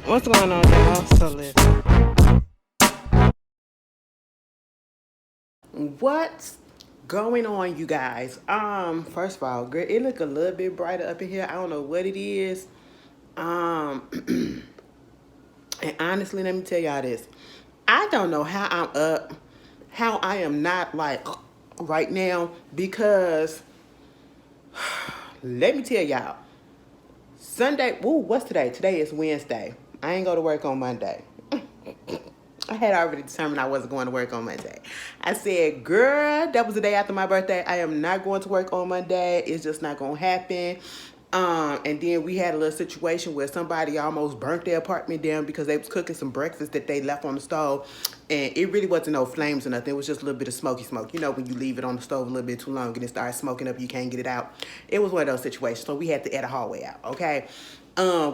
What's going on, y'all? So listen. What's going on, you guys? First of all, girl, it look a little bit brighter up in here. I don't know what it is. Um, and honestly, let me tell y'all this. I don't know how I'm up, how I am not like right now because let me tell y'all. Sunday, ooh, what's today? Today is Wednesday. I ain't go to work on Monday. I had already determined I wasn't going to work on Monday. I said, girl, that was the day after my birthday. I am not going to work on Monday. It's just not going to happen. And then we had a little situation where somebody almost burnt their apartment down because they was cooking some breakfast that they left on the stove. And it really wasn't no flames or nothing. It was just a little bit of smoky smoke. You know, when you leave it on the stove a little bit too long and it starts smoking up, you can't get it out. It was one of those situations. So we had to air the hallway out, okay?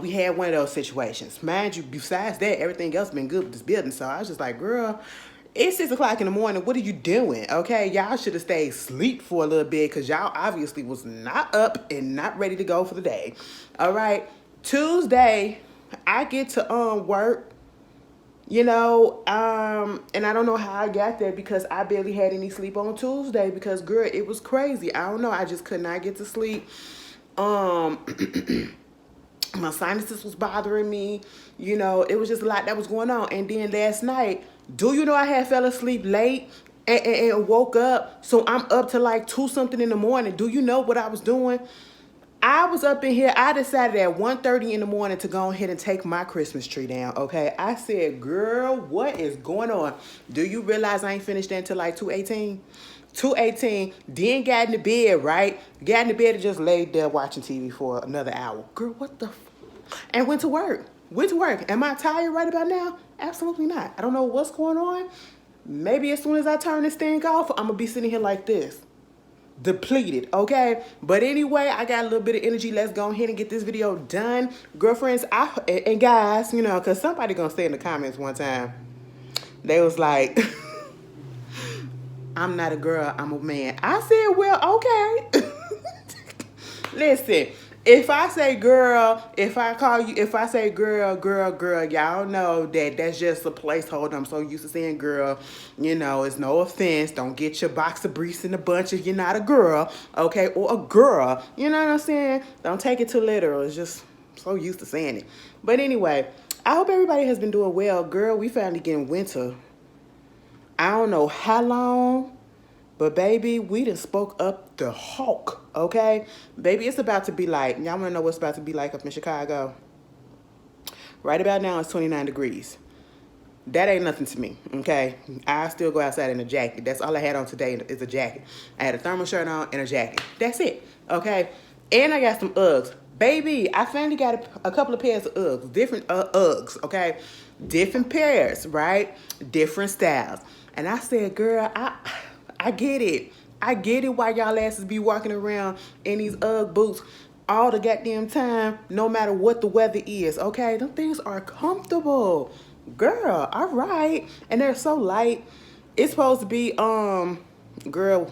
We had one of those situations. Mind you, besides that, everything else been good with this building. So I was just like, girl, it's 6 o'clock in the morning. What are you doing? Okay, y'all should have stayed asleep for a little bit because y'all obviously was not up and not ready to go for the day. All right, Tuesday, I get to work. And I don't know how I got there because I barely had any sleep on Tuesday because, girl, it was crazy. I don't know. I just could not get to sleep. My sinuses was bothering me. It was just a lot that was going on. And then last night, do you know I had fell asleep late and woke up? So I'm up to like 2 something in the morning. Do you know what I was doing? I was up in here. I decided at 1:30 in the morning to go ahead and take my Christmas tree down, okay? I said, girl, what is going on? Do you realize I ain't finished that until like 2:18? 2:18, then got in the bed, right? Got in the bed and just laid there watching TV for another hour. Girl, what the and went to work. Went to work. Am I tired right about now? Absolutely not. I don't know what's going on. Maybe as soon as I turn this thing off, I'm going to be sitting here like this. Depleted, okay? But anyway, I got a little bit of energy. Let's go ahead and get this video done. Girlfriends, and guys, because somebody going to say in the comments one time, they was like, I'm not a girl, I'm a man. I said, well, okay. Listen, if I say girl, if I say girl, y'all know that that's just a placeholder. I'm so used to saying girl. It's no offense. Don't get your box of briefs in a bunch if you're not a girl, okay? Or a girl. You know what I'm saying? Don't take it too literal. It's just so used to saying it. But anyway, I hope everybody has been doing well. Girl, we finally getting winter. I don't know how long, but baby, we done spoke up the hawk, okay? Baby, it's about to be like, y'all wanna know what's about to be like up in Chicago? Right about now, it's 29 degrees. That ain't nothing to me, okay? I still go outside in a jacket. That's all I had on today is a jacket. I had a thermal shirt on and a jacket. That's it, okay? And I got some Uggs. Baby, I finally got a couple of pairs of Uggs. Different Uggs, okay? Different pairs, right? Different styles. And I said, girl, I get it. I get it why y'all asses be walking around in these Ugg boots all the goddamn time, no matter what the weather is, okay? Them things are comfortable. Girl, all right. And they're so light. It's supposed to be, girl,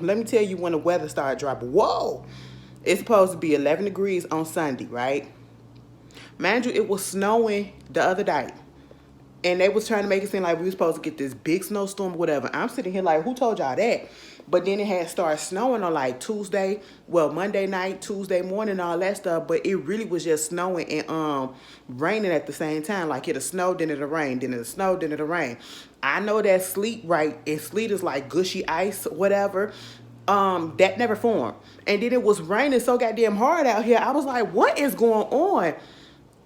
let me tell you when the weather started dropping. Whoa! It's supposed to be 11 degrees on Sunday, right? Mind you, it was snowing the other day. And they was trying to make it seem like we were supposed to get this big snowstorm or whatever. I'm sitting here like, who told y'all that? But then it had started snowing on like Monday night, Tuesday morning, all that stuff. But it really was just snowing and raining at the same time. Like it'll snow, then it'll rain, then it'll snow, then it'll rain. I know that sleet, right? And sleet is like gushy ice, whatever. That never formed. And then it was raining so goddamn hard out here. I was like, what is going on?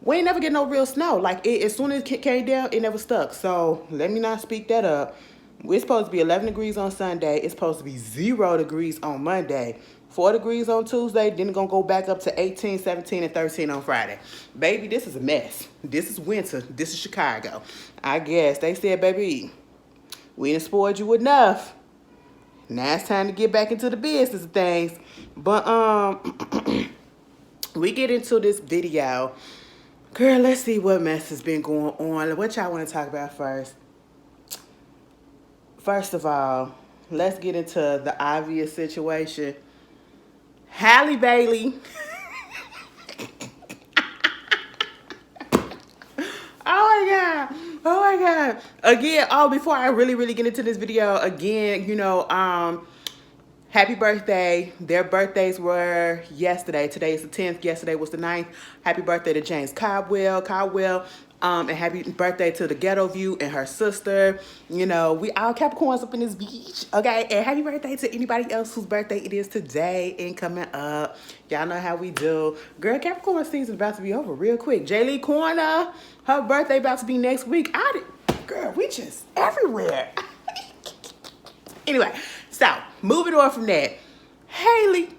We ain't never get no real snow. Like, as soon as it came down, it never stuck. So, let me not speak that up. We're supposed to be 11 degrees on Sunday. It's supposed to be 0 degrees on Monday. 4 degrees on Tuesday. Then it's going to go back up to 18, 17, and 13 on Friday. Baby, this is a mess. This is winter. This is Chicago. I guess. They said, baby, we done spoiled you enough. Now it's time to get back into the business of things. But, we get into this video. Girl, let's see what mess has been going on. What y'all want to talk about first? First of all, let's get into the obvious situation. Halle Bailey. Oh Oh my God. Again, before I really get into this video, again, happy birthday. Their birthdays were yesterday. Today is the 10th. Yesterday was the 9th. Happy birthday to James Caldwell. And happy birthday to the Ghetto View and her sister. We all Capricorns up in this beach. Okay. And happy birthday to anybody else whose birthday it is today and coming up. Y'all know how we do. Girl, Capricorn season about to be over real quick. Jaylee Corner, her birthday about to be next week. Girl, we just everywhere. Anyway, so moving on from that. Haley.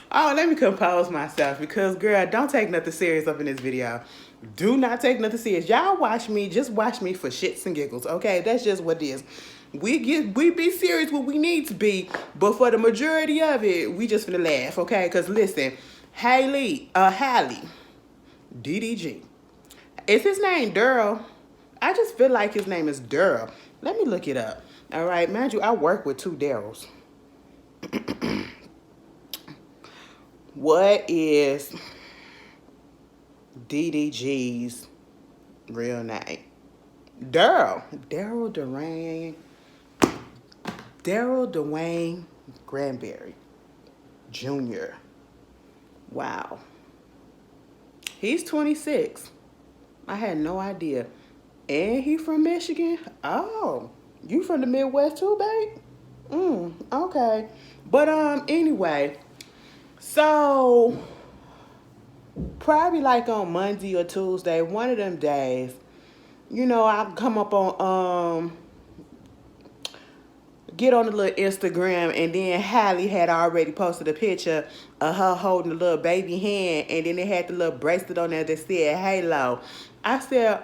Oh, let me compose myself because, girl, don't take nothing serious up in this video. Do not take nothing serious. Y'all watch me. Just watch me for shits and giggles, okay? That's just what it is. We be serious when we need to be, but for the majority of it, we just finna laugh, okay? Because, listen, Halle, DDG. Is his name Daryl? I just feel like his name is Daryl. Let me look it up. All right, mind you, I work with 2 Daryls. What is DDG's real name? Daryl Dwayne Granberry Jr. Wow. He's 26. I had no idea. And he from Michigan? Oh, you from the Midwest too, babe? Okay. But anyway, so probably like on Monday or Tuesday, one of them days, I come up on get on the little Instagram, and then Halle had already posted a picture of her holding a little baby hand, and then it had the little bracelet on there that said Halo. I said,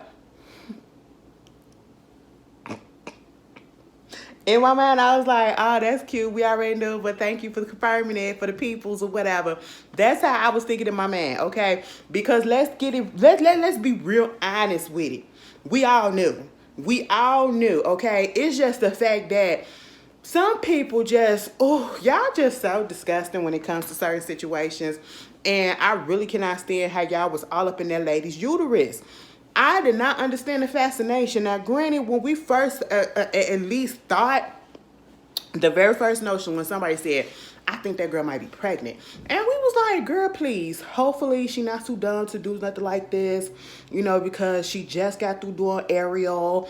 in my mind, I was like, oh, that's cute. We already knew, but thank you for confirming it for the peoples or whatever. That's how I was thinking in my mind, okay? Because let's be real honest with it. We all knew, okay? It's just the fact that some people just, y'all just so disgusting when it comes to certain situations. And I really cannot stand how y'all was all up in that lady's uterus. I did not understand the fascination. Now, granted, when we first at least thought, the very first notion when somebody said, I think that girl might be pregnant. And we was like, girl, please. Hopefully she not too dumb to do nothing like this, because she just got through doing Ariel.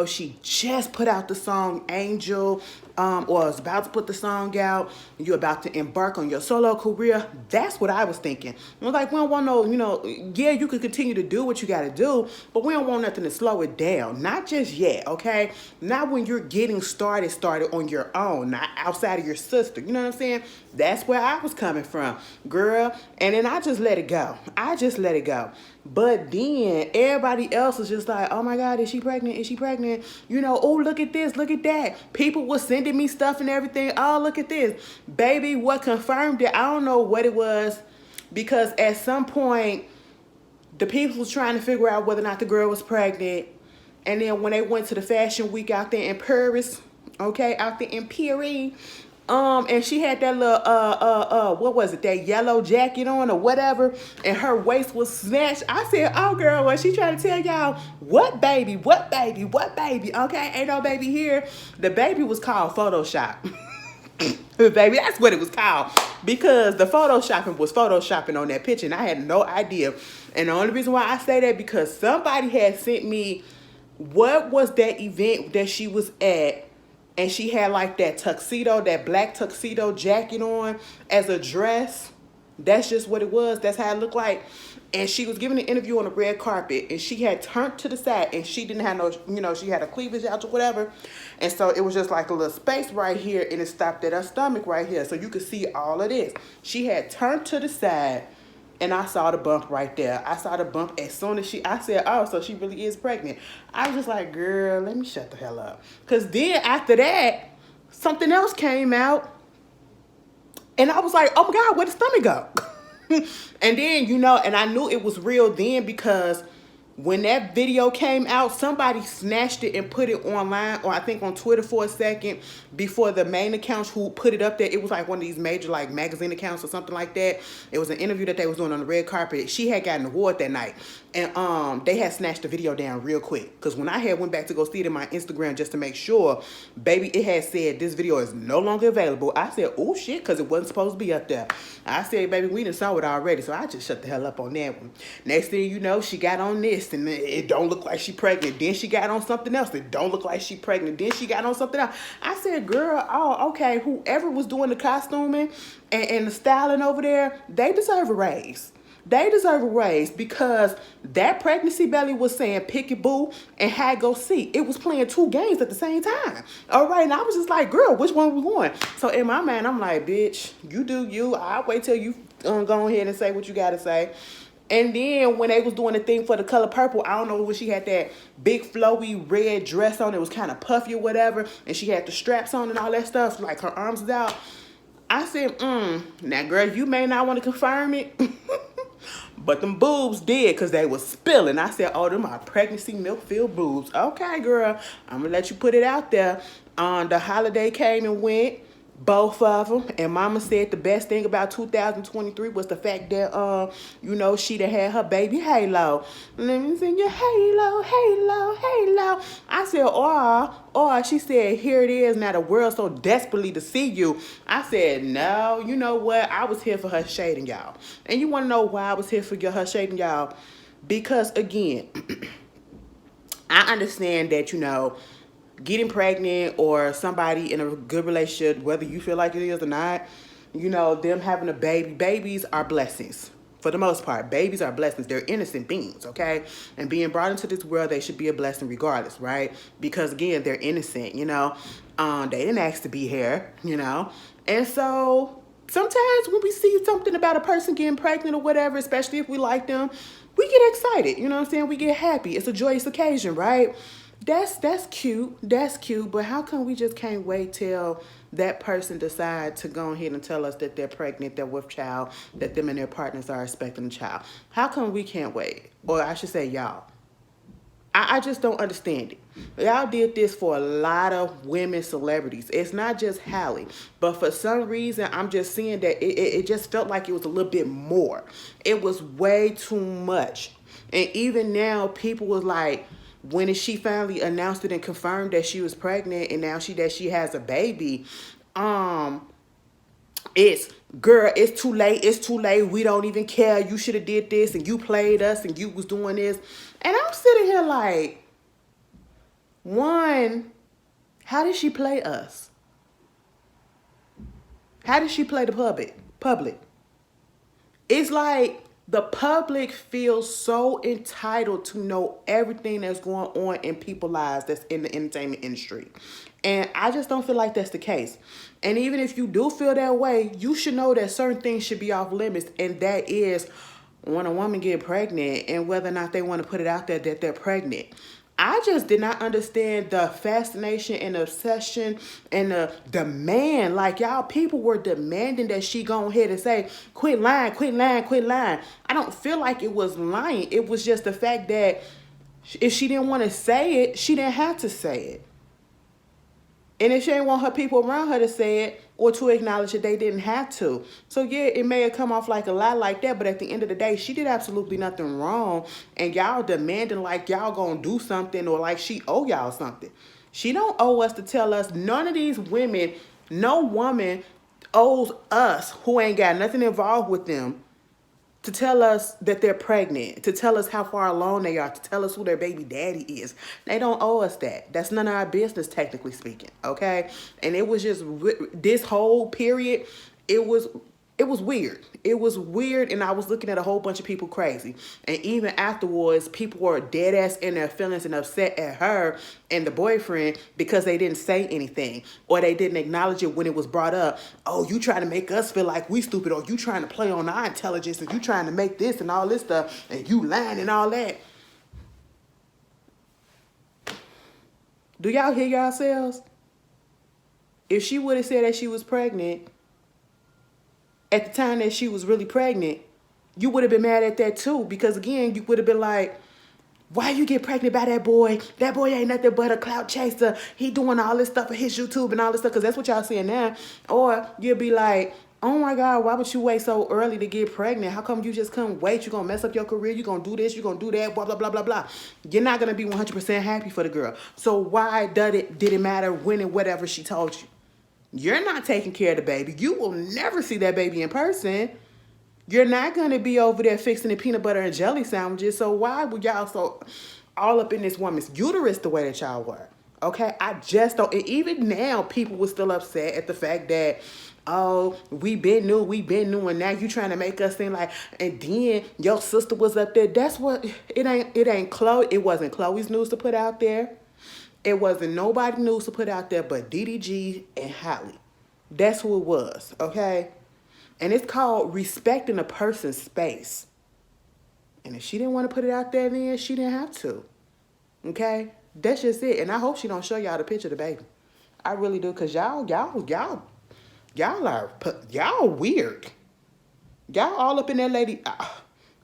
She just put out the song Angel, or is about to put the song out. You're about to embark on your solo career. That's what I was thinking. I was like, we don't want no, yeah, you could continue to do what you got to do, but we don't want nothing to slow it down. Not just yet, okay? Not when you're getting started on your own, not outside of your sister. You know what I'm saying? That's where I was coming from, girl. And then I just let it go. But then everybody else was just like, oh my God, is she pregnant? Oh, look at this, look at that. People were sending me stuff and everything. Oh, look at this. Baby, what confirmed it, I don't know what it was, because at some point, the people was trying to figure out whether or not the girl was pregnant. And then when they went to the fashion week out there in Paris, okay, out there in Paris, and she had that little, what was it, that yellow jacket on or whatever, and her waist was snatched. I said, oh, girl, was she trying to tell y'all, what baby, okay, ain't no baby here. The baby was called Photoshop. Baby, that's what it was called, because the photoshopping was photoshopping on that picture, and I had no idea. And the only reason why I say that, because somebody had sent me, what was that event that she was at, and she had like that tuxedo, that black tuxedo jacket on as a dress. That's just what it was. That's how it looked like. And she was giving an interview on the red carpet, and she had turned to the side, and she didn't have no, she had a cleavage out or whatever. And so it was just like a little space right here, and it stopped at her stomach right here. So you could see all of this. She had turned to the side, and I saw the bump right there. I saw the bump as soon as I said, oh, so she really is pregnant. I was just like, girl, let me shut the hell up. Because then after that, something else came out. And I was like, oh my God, where'd the stomach go? And then, and I knew it was real then, because When that video came out, somebody snatched it and put it online, or I think on Twitter for a second before the main accounts who put it up there. It was like one of these major like magazine accounts or something like that. It was an interview that they was doing on the red carpet. She had gotten an award that night, and they had snatched the video down real quick. Cause when I had went back to go see it in my Instagram just to make sure, baby, it had said this video is no longer available. I said, oh shit, cause it wasn't supposed to be up there. I said, baby, we done saw it already, so I just shut the hell up on that one. Next thing you know, she got on this, and it don't look like she pregnant. Then she got on something else. It don't look like she pregnant. Then she got on something else. I said, girl, oh, okay, whoever was doing the costuming and the styling over there, they deserve a raise. They deserve a raise because that pregnancy belly was saying pick your boo and had go see. It was playing two games at the same time. All right, and I was just like, girl, which one we going? So in my mind, I'm like, bitch, you do you. I'll wait till you go ahead and say what you got to say. And then when they was doing the thing for the color purple, I don't know when she had that big flowy red dress on. It was kind of puffy or whatever. And she had the straps on and all that stuff. Like her arms was out. I said, now girl, you may not want to confirm it. But them boobs did because they was spilling. I said, oh, them are pregnancy milk-filled boobs. Okay, girl, I'm going to let you put it out there. The holiday came and went, both of them. And mama said the best thing about 2023 was the fact that, you know, she done had her baby Halo. Let me sing your Halo, Halo, Halo. I said, or she said, here it is, now the world so desperately to see you. I said, no, you know what? I was here for her shading, y'all. And you want to know why I was here for her shading, y'all? Because, again, I understand that, you know, getting pregnant or somebody in a good relationship, whether you feel like it is or not, you know, them having a baby, babies are blessings. For the most part, babies are blessings. They're innocent beings, okay? And being brought into this world, they should be a blessing regardless, right? Because, again, they're innocent, you know? They didn't ask to be here, you know? And so sometimes when we see something about a person getting pregnant or whatever, especially if we like them, we get excited, you know what I'm saying? We get happy. It's a joyous occasion, right? That's cute. That's cute. But how come we just can't wait till that person decide to go ahead and tell us that they're pregnant, they're with child, that them and their partners are expecting a child? How come we can't wait? Or I should say y'all. I just don't understand it. Y'all did this for a lot of women celebrities. It's not just Halle. But for some reason, I'm just seeing that it just felt like it was a little bit more. It was way too much. And even now, people was like, when she finally announced it and confirmed that she was pregnant and now that she has a baby, it's too late, we don't even care, you should have did this and you played us and you was doing this. And I'm sitting here like, one, how did she play us? How did she play the public? It's like the public feels so entitled to know everything that's going on in people's lives that's in the entertainment industry. And I just don't feel like that's the case. And even if you do feel that way, you should know that certain things should be off limits. And that is when a woman get pregnant and whether or not they want to put it out there that they're pregnant. I just did not understand the fascination and obsession and the demand. Like, y'all, people were demanding that she go ahead and say, quit lying, quit lying, quit lying. I don't feel like it was lying. It was just the fact that if she didn't want to say it, she didn't have to say it. And if she didn't want her people around her to say it or to acknowledge that they didn't have to. So, yeah, it may have come off like a lie like that, but at the end of the day, she did absolutely nothing wrong. And y'all demanding like y'all gonna do something or like she owe y'all something. She don't owe us to tell us. None of these women, no woman owes us who ain't got nothing involved with them to tell us that they're pregnant, to tell us how far along they are, to tell us who their baby daddy is. They don't owe us that. That's none of our business, technically speaking, okay? And it was just, this whole period, it was weird. It was weird, and I was looking at a whole bunch of people crazy. And even afterwards, people were dead ass in their feelings and upset at her and the boyfriend because they didn't say anything or they didn't acknowledge it when it was brought up. Oh, you trying to make us feel like we stupid, or you trying to play on our intelligence, and you trying to make this and all this stuff, and you lying and all that. Do y'all hear yourselves? If she would have said that she was pregnant at the time that she was really pregnant, you would have been mad at that too. Because again, you would have been like, Why you get pregnant by that boy? That boy ain't nothing but a clout chaser. He doing all this stuff for his YouTube and all this stuff, because that's what y'all seeing now. Or you'll be like, oh my God, why would you wait so early to get pregnant? How come you just couldn't wait? You're going to mess up your career. You're going to do this. You're going to do that, blah, blah, blah, blah, blah. You're not going to be 100% happy for the girl. So why did it matter when and whatever she told you? You're not taking care of the baby. You will never see that baby in person. You're not going to be over there fixing the peanut butter and jelly sandwiches. So why would y'all so all up in this woman's uterus the way that y'all were? Okay, I just don't. And even now, people were still upset at the fact that, oh, we been new, and now you trying to make us seem like, and then your sister was up there. That's what, it ain't Chloe. It wasn't Chloe's news to put out there. It wasn't nobody news to put out there but DDG and Halle. That's who it was, okay? And it's called respecting a person's space. And if she didn't want to put it out there, then she didn't have to, okay? That's just it. And I hope she don't show y'all the picture of the baby. I really do, because y'all weird. Y'all all up in that lady.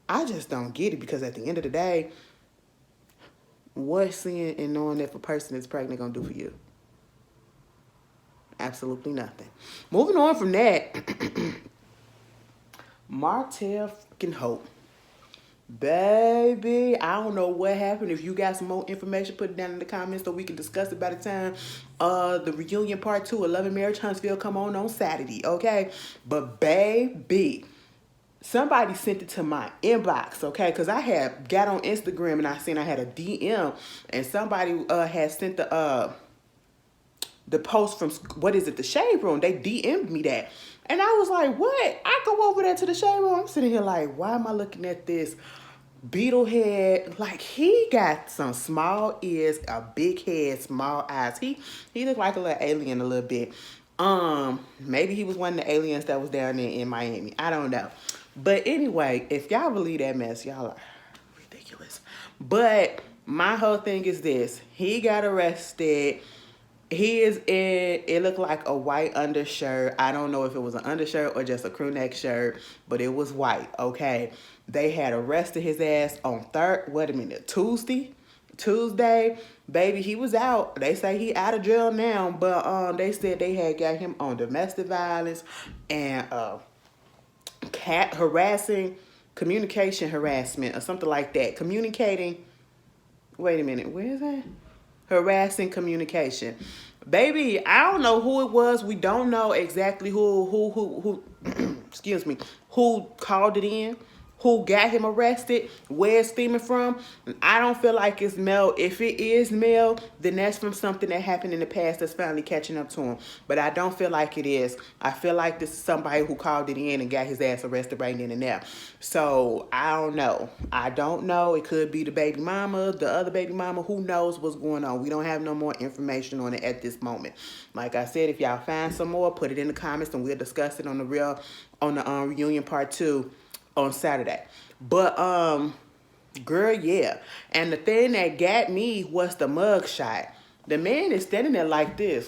I just don't get it, because at the end of the day, what's seeing and knowing if a person is pregnant gonna do for you? Absolutely nothing. Moving on from that, Martell Holt. Baby, I don't know what happened. If you got some more information, put it down in the comments so we can discuss it by the time the reunion part 2 of Love and Marriage Huntsville come on Saturday, okay? But baby, somebody sent it to my inbox, okay? Because I had got on Instagram and I seen I had a DM, and somebody had sent the post from, what is it, the Shade Room. They DM'd me that. And I was like, what? I go over there to the Shade Room. I'm sitting here like, why am I looking at this beetle head? Like, he got some small ears, a big head, small eyes. He looked like a little alien a little bit. Maybe he was one of the aliens that was down there in Miami. I don't know. But anyway, if y'all believe that mess, y'all are ridiculous. But my whole thing is this. He got arrested. He is in, it looked like a white undershirt. I don't know if it was an undershirt or just a crew neck shirt, but it was white, okay? They had arrested his ass on Tuesday. Baby, he was out. They say he out of jail now, but they said they had got him on domestic violence and communication harassment or something like that. Wait a minute, where is that? Harassing communication. Baby, I don't know who it was. We don't know exactly who excuse me, who called it in, who got him arrested, where it's stemming from. I don't feel like it's Mel. If it is Mel, then that's from something that happened in the past that's finally catching up to him. But I don't feel like it is. I feel like this is somebody who called it in and got his ass arrested right then and there. So I don't know. It could be the baby mama, the other baby mama. Who knows what's going on? We don't have no more information on it at this moment. Like I said, if y'all find some more, put it in the comments and we'll discuss it on the reunion part 2 on Saturday. But girl, yeah. And the thing that got me was the mug shot. The man is standing there like this.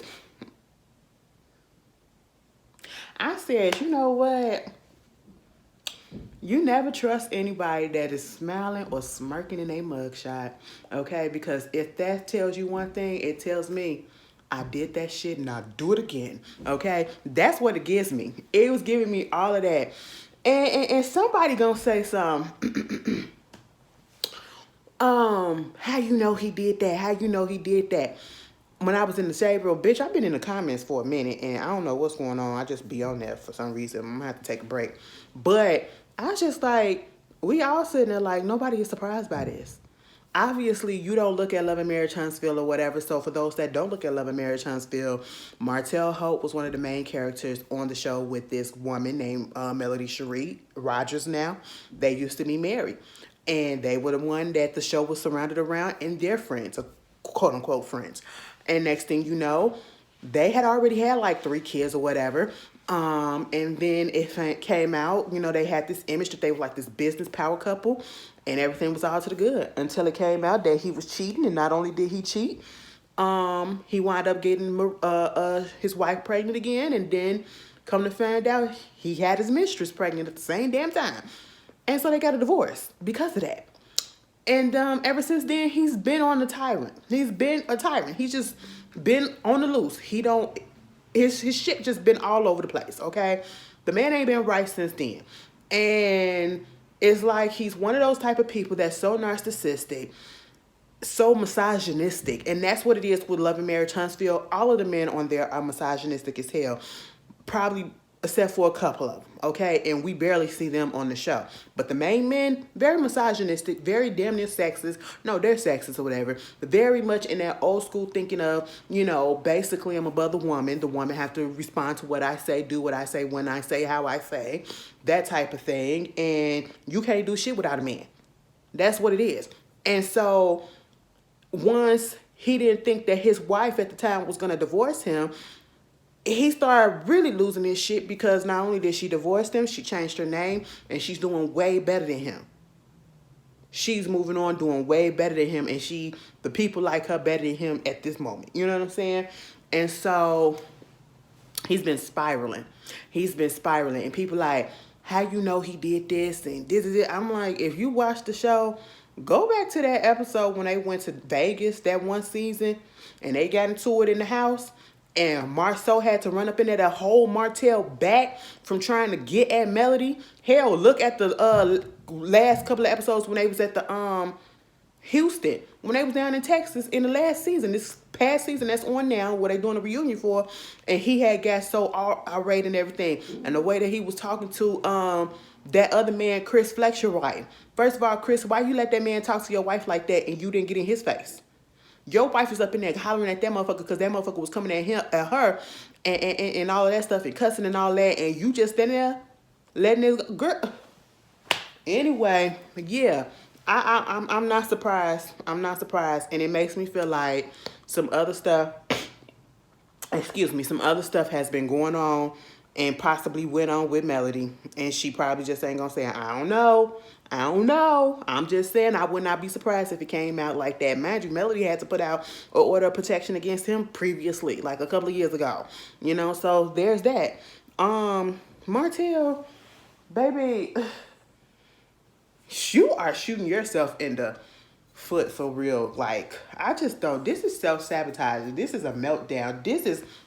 I said, you know what? You never trust anybody that is smiling or smirking in a mug shot, okay? Because if that tells you one thing, it tells me I did that shit and I'll do it again, okay? That's what it gives me. It was giving me all of that. And somebody gonna say something. How you know he did that? How you know he did that? When I was in the Shade Room, bitch, I've been in the comments for a minute and I don't know what's going on. I just be on there for some reason. I'm gonna have to take a break. But I was just like, we all sitting there like, nobody is surprised by this. Obviously, you don't look at Love and Marriage Huntsville or whatever. So for those that don't look at Love and Marriage Huntsville, Martell Holt was one of the main characters on the show with this woman named Melody Cherie Rogers now. They used to be married. And they were the one that the show was surrounded around and their friends, or quote unquote friends. And next thing you know, they had already had like 3 kids or whatever. And then it came out, they had this image that they were like this business power couple and everything was all to the good until it came out that he was cheating. And not only did he cheat, he wound up getting his wife pregnant again. And then come to find out he had his mistress pregnant at the same damn time. And so they got a divorce because of that. And ever since then, he's been on the tyrant. He's been a tyrant. He's just been on the loose. He don't, his shit just been all over the place, okay? The man ain't been right since then. And it's like he's one of those type of people that's so narcissistic, so misogynistic. And that's what it is with Love and Marriage Huntsville. All of the men on there are misogynistic as hell. Probably except for a couple of them, okay? And we barely see them on the show. But the main men, very misogynistic, very damn near sexist. No, they're sexist or whatever. But very much in that old school thinking of, you know, basically I'm above the woman. The woman have to respond to what I say, do what I say, when I say, how I say. That type of thing. And you can't do shit without a man. That's what it is. And so once he didn't think that his wife at the time was going to divorce him, he started really losing his shit because not only did she divorce him, she changed her name and she's doing way better than him. She's moving on, doing way better than him, and the people like her better than him at this moment. You know what I'm saying? And so he's been spiraling. He's been spiraling, and people like, how you know he did this and this is it? I'm like, if you watch the show, go back to that episode when they went to Vegas that one season and they got into it in the house. And Marceau had to run up in there to hold Martell back from trying to get at Melody. Hell, look at the last couple of episodes when they was at the Houston, when they was down in Texas in the last season, this past season that's on now, where they doing a reunion for, and he had got so irate and everything, and the way that he was talking to that other man, Chris Fletcher, wife. First of all, Chris, why you let that man talk to your wife like that and you didn't get in his face? Your wife is up in there hollering at that motherfucker because that motherfucker was coming at him, at her, and all of that stuff and cussing and all that, and you just standing there letting this girl. Anyway, yeah, I'm not surprised. I'm not surprised, and it makes me feel like some other stuff. Some other stuff has been going on and possibly went on with Melody, and she probably just ain't gonna say, I don't know. I'm just saying I would not be surprised if it came out like that. Mind you, Melody had to put out an order of protection against him previously, like a couple of years ago. You know, so there's that. Martell, baby, you are shooting yourself in the foot for real. Like, I just don't. This is self-sabotage. This is a meltdown.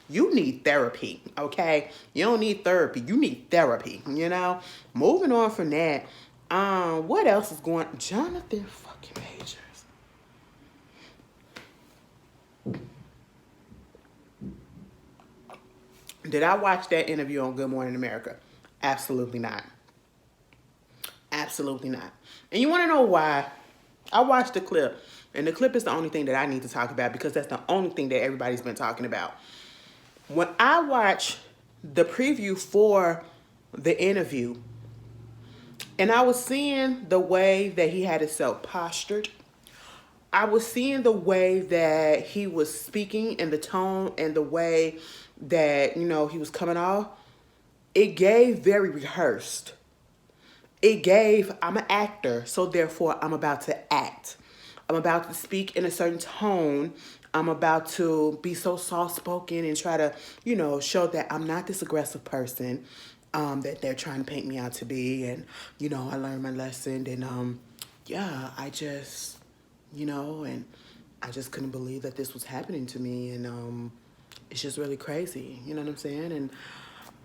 You need therapy, okay? You don't need therapy. You need therapy, you know? Moving on from that. What else is going on? Jonathan fucking Majors. Did I watch that interview on Good Morning America? Absolutely not. Absolutely not. And you want to know why? I watched the clip, and the clip is the only thing that I need to talk about because that's the only thing that everybody's been talking about. When I watched the preview for the interview, and I was seeing the way that he had himself postured. I was seeing the way that he was speaking and the tone and the way that, you know, he was coming off. It gave very rehearsed. It gave, I'm an actor, so therefore I'm about to act. I'm about to speak in a certain tone. I'm about to be so soft-spoken and try to, you know, show that I'm not this aggressive person that they're trying to paint me out to be. And, you know, I learned my lesson. And, yeah, I just, you know, and I just couldn't believe that this was happening to me. And it's just really crazy. You know what I'm saying? And,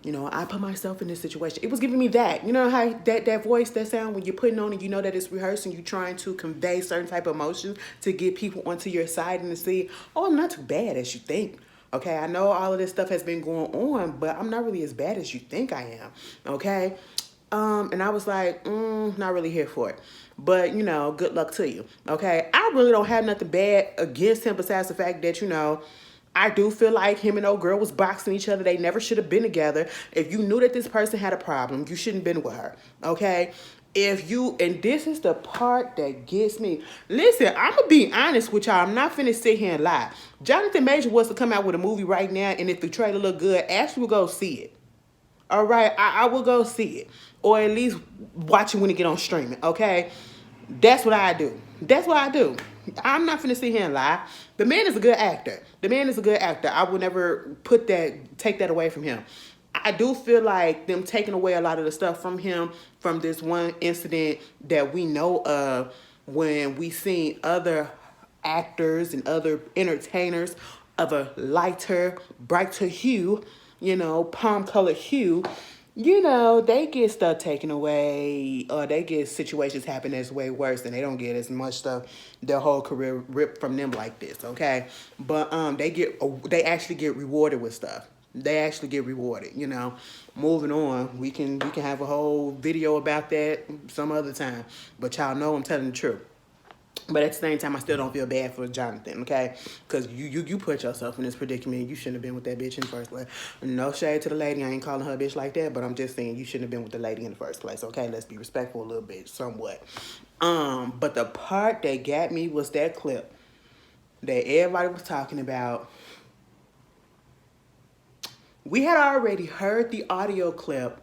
you know, I put myself in this situation. It was giving me that. You know how that voice, that sound, when you're putting on and you know that it's rehearsed and you're trying to convey certain type of emotions to get people onto your side and to see, oh, I'm not too bad as you think. Okay, I know all of this stuff has been going on, but I'm not really as bad as you think I am. Okay? And I was like, not really here for it. But, you know, good luck to you. Okay? I really don't have nothing bad against him besides the fact that, you know, I do feel like him and old girl was boxing each other. They never should have been together. If you knew that this person had a problem, you shouldn't have been with her. Okay? And this is the part that gets me. Listen, I'm going to be honest with y'all. I'm not finna sit here and lie. Jonathan Major wants to come out with a movie right now, and if the trailer look good, Ashley will go see it. All right? I will go see it. Or at least watch it when it get on streaming. Okay? That's what I do. That's what I do. I'm not finna sit here and lie. The man is a good actor. I would never take that away from him. I do feel like them taking away a lot of the stuff from him from this one incident that we know of when we seen other actors and other entertainers of a lighter, brighter hue, palm colored hue, they get stuff taken away, or they get situations happen that's way worse, and they don't get as much stuff, their whole career ripped from them like this, okay? But they actually get rewarded with stuff. They actually get rewarded, Moving on, we can have a whole video about that some other time. But y'all know I'm telling the truth. But at the same time, I still don't feel bad for Jonathan, okay? Because you put yourself in this predicament. You shouldn't have been with that bitch in the first place. No shade to the lady. I ain't calling her a bitch like that, but I'm just saying you shouldn't have been with the lady in the first place, okay? Let's be respectful a little bit, somewhat. But the part that got me was that clip that everybody was talking about. We had already heard the audio clip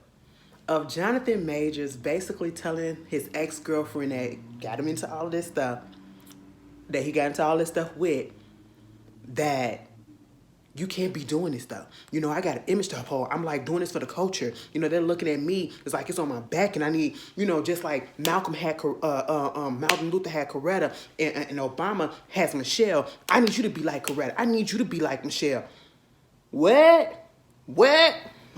of Jonathan Majors basically telling his ex-girlfriend that got him into all this stuff, that he got into all this stuff with, that you can't be doing this stuff. I got an image to uphold. I'm like doing this for the culture. They're looking at me. It's like it's on my back, and I need, just like Malcolm Luther had Coretta, and Obama has Michelle. I need you to be like Coretta. I need you to be like Michelle. What?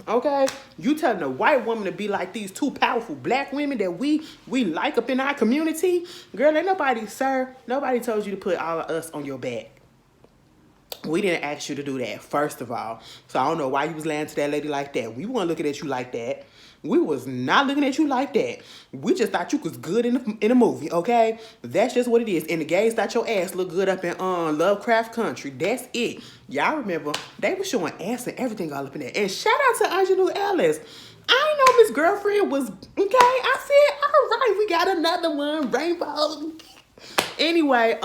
Okay, you telling a white woman to be like these two powerful black women that we like up in our community? Girl, ain't nobody told you to put all of us on your back. We didn't ask you to do that, first of all. So I don't know why you was lying to that lady like that. We weren't looking at you like that. We was not looking at you like that. We just thought you was good in a movie, okay? That's just what it is. And the gays thought your ass looked good up in Lovecraft Country. That's it. Y'all remember, they were showing ass and everything all up in there. And shout out to Angelou Ellis. I know Miss Girlfriend was, okay? I said, all right, we got another one, Rainbow. Anyway,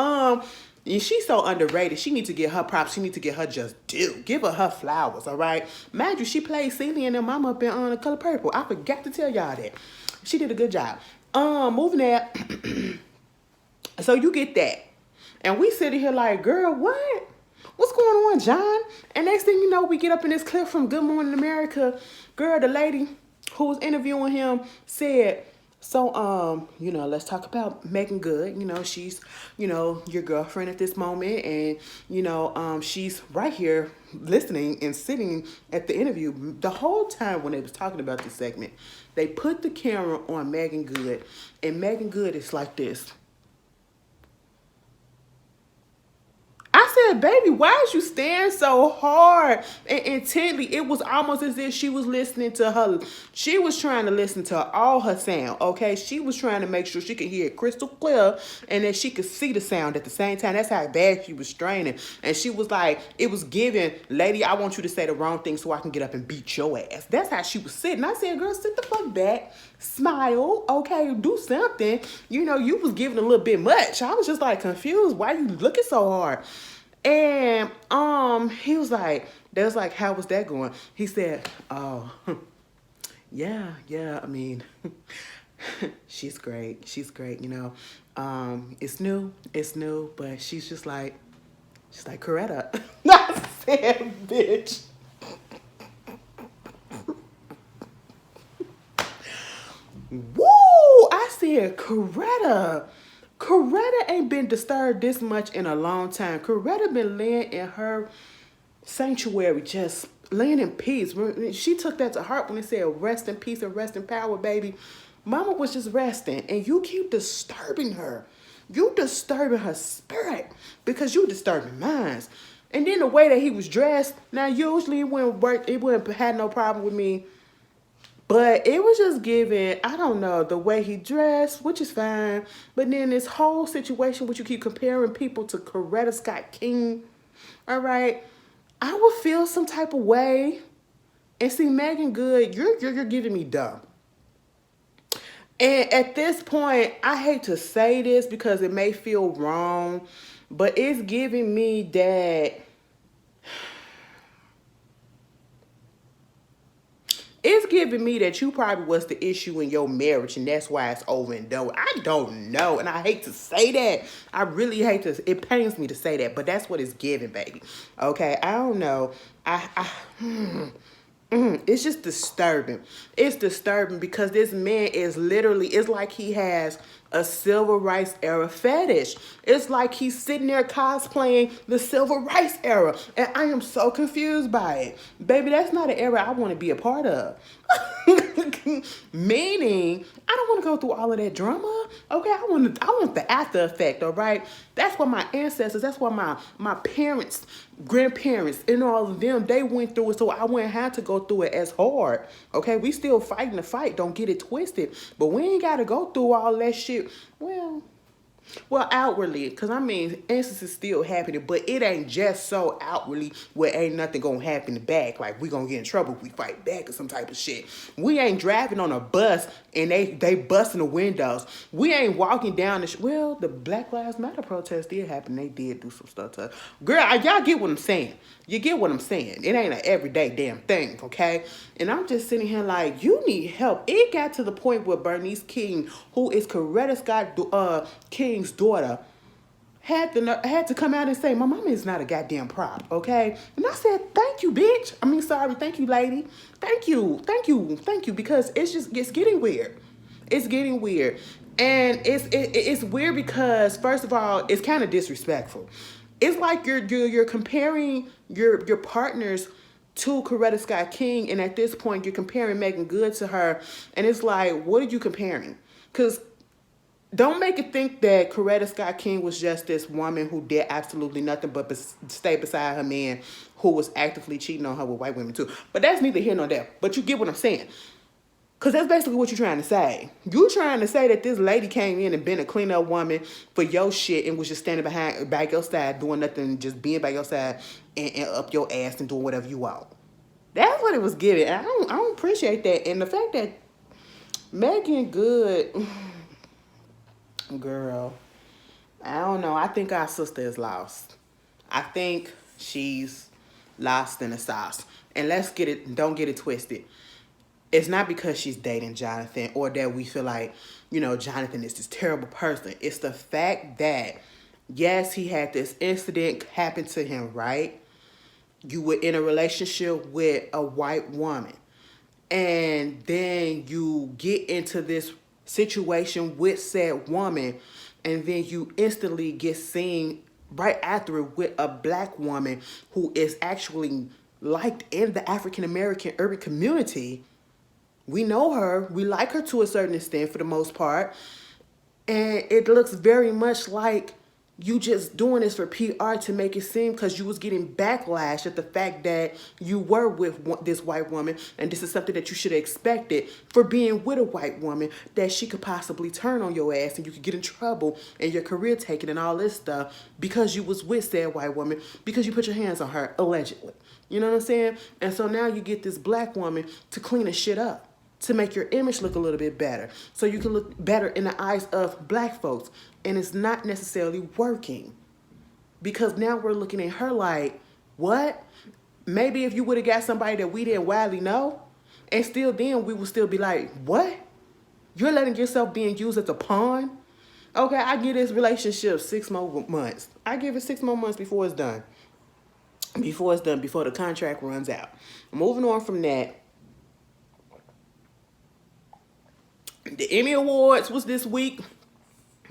she's so underrated. She needs to get her props. She needs to get her just due. Give her flowers, all right? Mind you, she played Celie and her mama up in The Color Purple. I forgot to tell y'all that. She did a good job. Moving that. So you get that. And we sitting here like, girl, what? What's going on, John? And next thing you know, we get up in this clip from Good Morning America. Girl, the lady who was interviewing him said, so, let's talk about Meagan Good. She's, your girlfriend at this moment. And, she's right here listening and sitting at the interview. The whole time when they was talking about this segment, they put the camera on Meagan Good. And Meagan Good is like this. I said, baby, why is you staring so hard and intently? It was almost as if she was listening to her. She was trying to listen to all her sound, okay? She was trying to make sure she could hear it crystal clear and that she could see the sound at the same time. That's how bad she was straining. And she was like, it was giving, lady, I want you to say the wrong thing so I can get up and beat your ass. That's how she was sitting. I said, girl, sit the fuck back. Smile, okay? Do something. You was giving a little bit much. I was just like confused. Why you looking so hard? And he was like, they was like, how was that going? He said, oh, yeah, I mean, she's great, it's new, but she's like Coretta. I said, bitch. Woo! I said, Coretta ain't been disturbed this much in a long time. Coretta been laying in her sanctuary, just laying in peace. She took that to heart when it said rest in peace and rest in power, baby. Mama was just resting, and you keep disturbing her. You disturbing her spirit because you disturbing mine. And then the way that he was dressed, now usually it wouldn't had no problem with me. But it was just giving, I don't know, the way he dressed, which is fine. But then this whole situation, which you keep comparing people to Coretta Scott King, all right, I would feel some type of way. And see, Meagan Good, you're giving me dumb. And at this point, I hate to say this because it may feel wrong, but it's giving me that. It's giving me that you probably was the issue in your marriage and that's why it's over and done. I don't know. And I hate to say that. I really hate to. It pains me to say that. But that's what it's giving, baby. Okay? I don't know. It's just disturbing. It's disturbing because this man is literally, it's like he has a civil rights era fetish. It's like he's sitting there cosplaying the civil rights era. And I am so confused by it. Baby, that's not an era I want to be a part of. Meaning, I don't want to go through all of that drama. Okay, I want the after effect, all right? That's what my ancestors, that's what my parents, grandparents, and all of them, they went through it, so I wouldn't have to go through it as hard. Okay, we still fighting the fight, don't get it twisted. But we ain't gotta go through all that shit. Well, outwardly, because I mean, instances still happening, but it ain't just so outwardly where ain't nothing gonna happen back. Like, we gonna get in trouble if we fight back or some type of shit. We ain't driving on a bus and they busting the windows. We ain't walking down well, the Black Lives Matter protest did happen. They did do some stuff to us. Girl, y'all get what I'm saying. You get what I'm saying. It ain't an everyday damn thing, okay? And I'm just sitting here like, you need help. It got to the point where Bernice King, who is Coretta Scott King's daughter, had to come out and say, my mama is not a goddamn prop, okay? And I said, thank you, bitch. I mean, sorry, thank you, lady. Thank you, because it's getting weird. It's getting weird. And it's weird because, first of all, it's kind of disrespectful. It's like you're comparing your partners to Coretta Scott King, and at this point you're comparing Meagan Good to her, and it's like, what are you comparing? Because don't make it think that Coretta Scott King was just this woman who did absolutely nothing but stay beside her man who was actively cheating on her with white women too. But that's neither here nor there. But you get what I'm saying. Because that's basically what you're trying to say. You're trying to say that this lady came in and been a clean-up woman for your shit and was just standing by your side, doing nothing, just being by your side and up your ass and doing whatever you want. That's what it was giving. I don't appreciate that. And the fact that Meagan Good, girl, I don't know. I think our sister is lost. I think she's lost in the sauce. And don't get it twisted. It's not because she's dating Jonathan or that we feel like, Jonathan is this terrible person. It's the fact that, yes, he had this incident happen to him, right? You were in a relationship with a white woman. And then you get into this situation with said woman. And then you instantly get seen right after it with a black woman who is actually liked in the African-American urban community. We know her. We like her to a certain extent for the most part. And it looks very much like you just doing this for PR to make it seem, because you was getting backlash at the fact that you were with this white woman, and this is something that you should have expected for being with a white woman, that she could possibly turn on your ass and you could get in trouble and your career taken and all this stuff because you was with said white woman, because you put your hands on her, allegedly. You know what I'm saying? And so now you get this black woman to clean the shit up, to make your image look a little bit better, so you can look better in the eyes of black folks. And it's not necessarily working, because now we're looking at her like, what? Maybe if you would have got somebody that we didn't widely know, and still then we would still be like, what? You're letting yourself being used as a pawn? Okay, I give this relationship 6 more months. I give it 6 more months before it's done. Before the contract runs out. Moving on from that, the Emmy Awards was this week.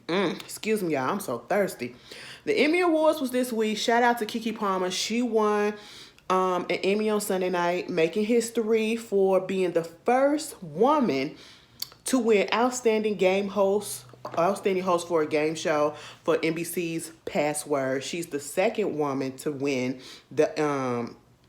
Excuse me, y'all. I'm so thirsty. The Emmy Awards was this week. Shout out to Keke Palmer. She won an Emmy on Sunday night, making history for being the first woman to win outstanding host for a game show for NBC's Password. She's the second woman to win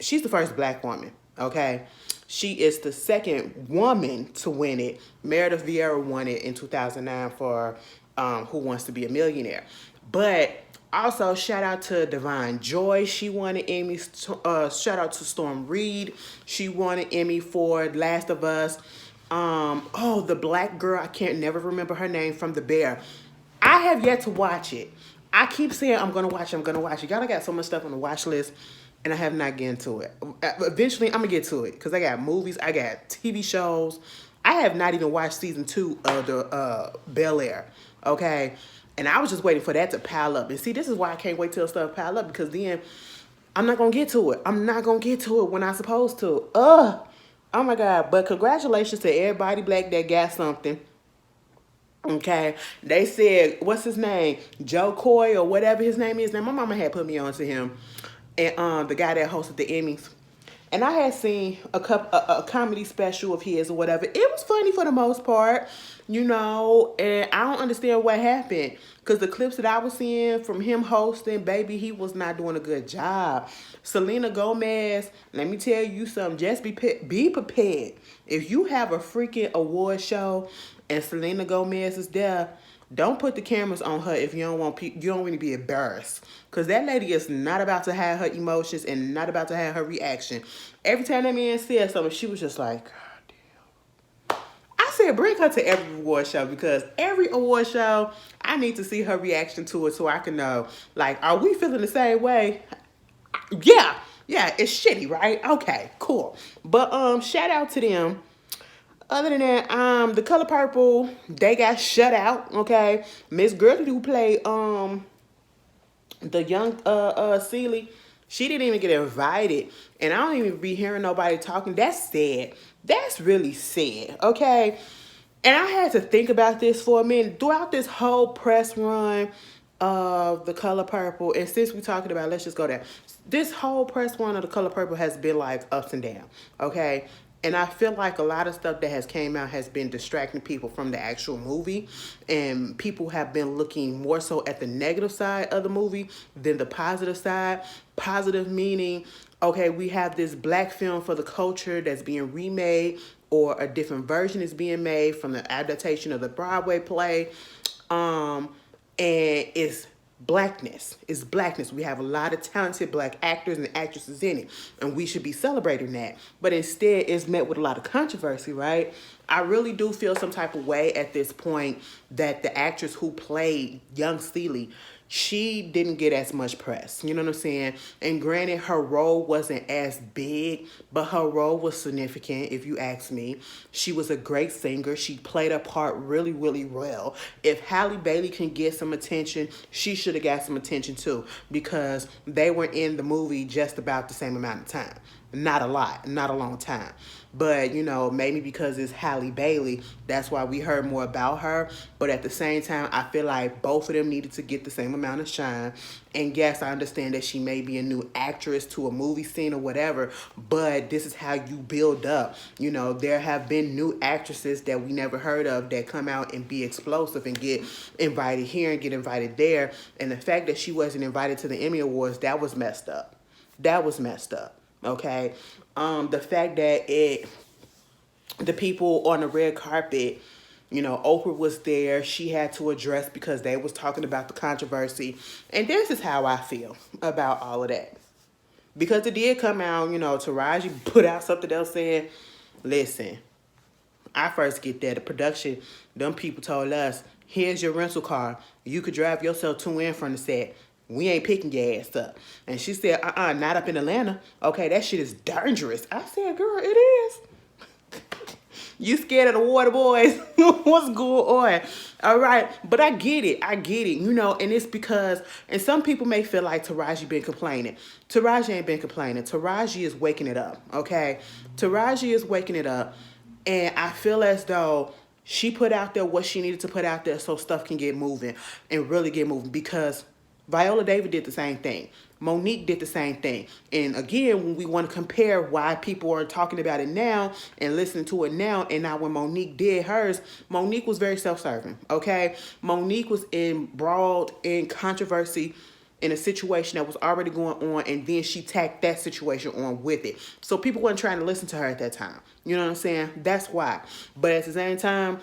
she's the first black woman, okay? She is the second woman to win it. Meredith Vieira won it in 2009 for Who Wants to Be a Millionaire. But also, shout out to Divine Joy. She won an Emmy. Shout out to Storm Reed. She won an Emmy for Last of Us. The black girl, I can't never remember her name, from The Bear. I have yet to watch it. I keep saying I'm going to watch it. Y'all, I got so much stuff on the watch list, and I have not gotten to it. Eventually, I'm going to get to it, because I got movies, I got TV shows. I have not even watched season 2 of the Bel Air, okay? And I was just waiting for that to pile up. And see, this is why I can't wait till stuff pile up, because then I'm not going to get to it. I'm not going to get to it when I'm supposed to. Oh my God. But congratulations to everybody black that got something. Okay. They said, what's his name? Joe Coy or whatever his name is. Now my mama had put me on to him. And the guy that hosted the Emmys. And I had seen a comedy special of his or whatever. It was funny for the most part, you know, and I don't understand what happened. Because the clips that I was seeing from him hosting, baby, he was not doing a good job. Selena Gomez, let me tell you something. Just be prepared. If you have a freaking award show and Selena Gomez is there, don't put the cameras on her if you don't want you don't want to be embarrassed. Cause that lady is not about to have her emotions and not about to have her reaction. Every time that man said something, she was just like, God damn. I said bring her to every award show because every award show, I need to see her reaction to it so I can know, like, are we feeling the same way? Yeah. Yeah, it's shitty, right? Okay, cool. But shout out to them. Other than that, the Color Purple, they got shut out. Okay, Miss Gurley who played the young Celie, she didn't even get invited, and I don't even be hearing nobody talking. That's sad. That's really sad. Okay, and I had to think about this for a minute throughout this whole press run of the Color Purple, and since we're talking about, let's just go there. This whole press run of the Color Purple has been like ups and downs. Okay. And I feel like a lot of stuff that has came out has been distracting people from the actual movie. And people have been looking more so at the negative side of the movie than the positive side. Positive meaning, okay, we have this black film for the culture that's being remade or a different version is being made from the adaptation of the Broadway play. And it's blackness. It's blackness. We have a lot of talented black actors and actresses in it, and we should be celebrating that. But instead, it's met with a lot of controversy, right? I really do feel some type of way at this point that the actress who played young Celie, she didn't get as much press. You know what I'm saying? And granted, her role wasn't as big, but her role was significant, if you ask me. She was a great singer. She played her part really, really well. If Halle Bailey can get some attention, she should have got some attention too, because they were in the movie just about the same amount of time. Not a lot, not a long time. But, you know, maybe because it's Halle Bailey, that's why we heard more about her. But at the same time, I feel like both of them needed to get the same amount of shine. And yes, I understand that she may be a new actress to a movie scene or whatever, but this is how you build up. You know, there have been new actresses that we never heard of that come out and be explosive and get invited here and get invited there. And the fact that she wasn't invited to the Emmy Awards, that was messed up. That was messed up. Okay, the fact that the people on the red carpet, you know, Oprah was there. She had to address because they was talking about the controversy, and this is how I feel about all of that. Because it did come out, you know, Taraji put out something else saying, "Listen, I first get there. The production, them people told us, here's your rental car. You could drive yourself to and from the set. We ain't picking your ass up." And she said, not up in Atlanta. Okay, that shit is dangerous. I said, girl, it is. You scared of the water boys? What's going on? All right, but I get it. You know, and it's because, and some people may feel like Taraji been complaining. Taraji ain't been complaining. Taraji is waking it up, okay? Taraji is waking it up, and I feel as though she put out there what she needed to put out there so stuff can get moving and really get moving, because Viola Davis did the same thing. Monique did the same thing. And again, when we want to compare why people are talking about it now and listening to it now, and now when Monique did hers, Monique was very self-serving, okay? Monique was embroiled in controversy in a situation that was already going on, and then she tacked that situation on with it. So people weren't trying to listen to her at that time. You know what I'm saying? That's why. But at the same time,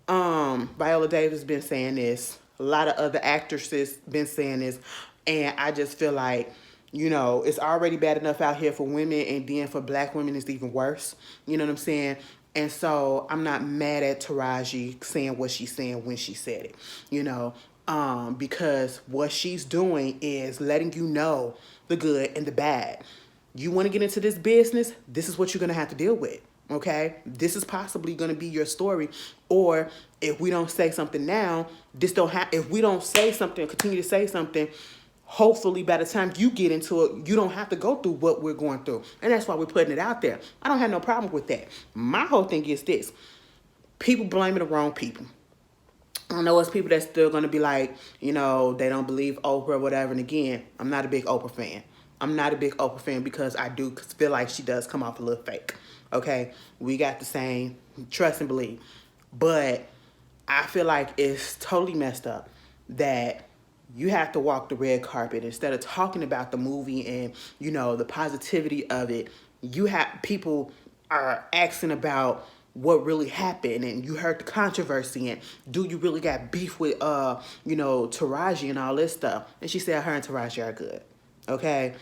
Viola Davis been saying this. A lot of other actresses been saying this. And I just feel like, you know, it's already bad enough out here for women, and then for black women it's even worse. You know what I'm saying? And so I'm not mad at Taraji saying what she's saying when she said it, you know, because what she's doing is letting you know the good and the bad. You want to get into this business, this is what you're going to have to deal with. Okay, this is possibly going to be your story. Or if we don't say something now, if we don't say something, continue to say something, hopefully by the time you get into it, you don't have to go through what we're going through. And that's why we're putting it out there. I don't have no problem with that. My whole thing is this. People blaming the wrong people. I know it's people that's still going to be like, they don't believe Oprah or whatever. And again, I'm not a big Oprah fan. I'm not a big Oprah fan because I do feel like she does come off a little fake. Okay? We got the same trust and believe. But I feel like it's totally messed up that you have to walk the red carpet instead of talking about the movie and, the positivity of it. You have people are asking about what really happened, and you heard the controversy, and do you really got beef with Taraji and all this stuff? And she said her and Taraji are good. Okay?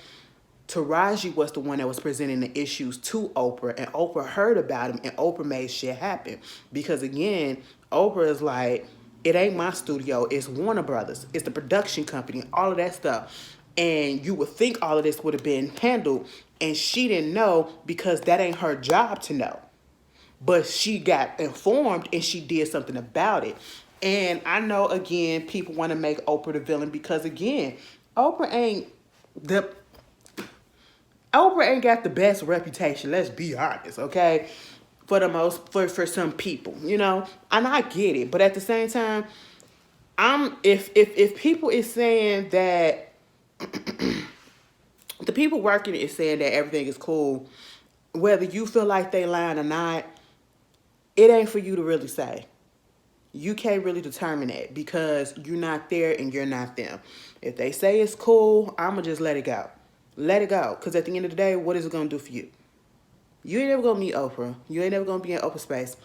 Taraji was the one that was presenting the issues to Oprah, and Oprah heard about him, and Oprah made shit happen. Because again, Oprah is like, it ain't my studio, it's Warner Brothers, it's the production company, all of that stuff. And you would think all of this would have been handled, and she didn't know because that ain't her job to know. But she got informed and she did something about it. And I know, again, people want to make Oprah the villain because, again, Oprah ain't got the best reputation. Let's be honest, okay? For some people, and I get it. But at the same time, if people is saying that the people working is saying that everything is cool, whether you feel like they lying or not, it ain't for you to really say. You can't really determine that because you're not there and you're not them. If they say it's cool, I'ma just let it go. Let it go. Because at the end of the day, what is it going to do for you? You ain't never going to meet Oprah. You ain't never going to be in Oprah space.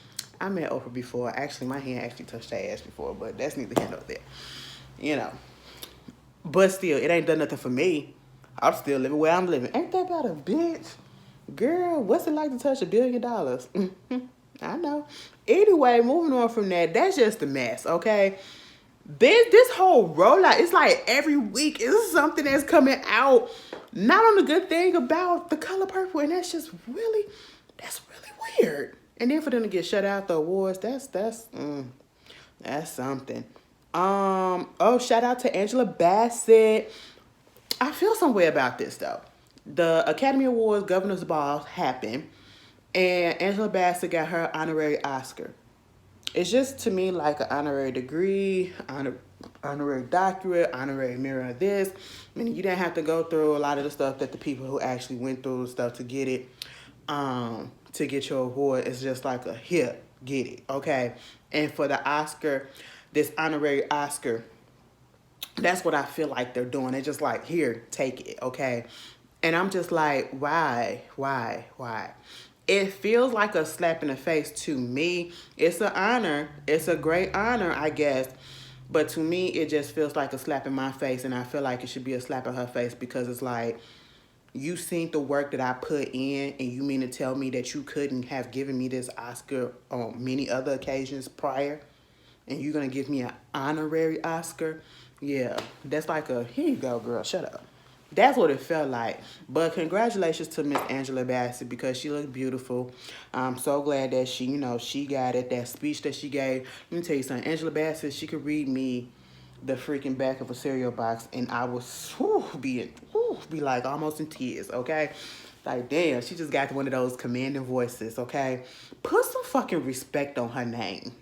I met Oprah before. Actually, my hand actually touched her ass before, but that's neither here nor there. But still, it ain't done nothing for me. I'm still living where I'm living. Ain't that about a bitch? Girl, what's it like to touch $1 billion? I know. Anyway, moving on from that, that's just a mess, okay? This whole rollout, it's like every week is something that's coming out, not on the good thing about The Color Purple, and that's really weird. And then for them to get shut out the awards, that's something. Shout out to Angela Bassett. I feel some way about this though. The Academy Awards Governor's Ball happened, and Angela Bassett got her honorary Oscar. It's just to me like an honorary degree, honorary doctorate, honorary mirror of this. I mean, you didn't have to go through a lot of the stuff that the people who actually went through stuff to get it, to get your award. It's just like a here, get it, okay? And for the Oscar, this honorary Oscar, that's what I feel like they're doing. They're just like, here, take it, okay? And I'm just like, why? It feels like a slap in the face to me. It's an honor. It's a great honor, I guess. But to me, it just feels like a slap in my face. And I feel like it should be a slap in her face because it's like, you seen the work that I put in and you mean to tell me that you couldn't have given me this Oscar on many other occasions prior? And you're going to give me an honorary Oscar? Yeah, that's like a, here you go, girl, shut up. That's what it felt like. But congratulations to Miss Angela Bassett because she looked beautiful. I'm so glad that she, she got it. That speech that she gave. Let me tell you something. Angela Bassett, she could read me the freaking back of a cereal box and I was be like almost in tears, okay? Like, damn, she just got one of those commanding voices, okay? Put some fucking respect on her name.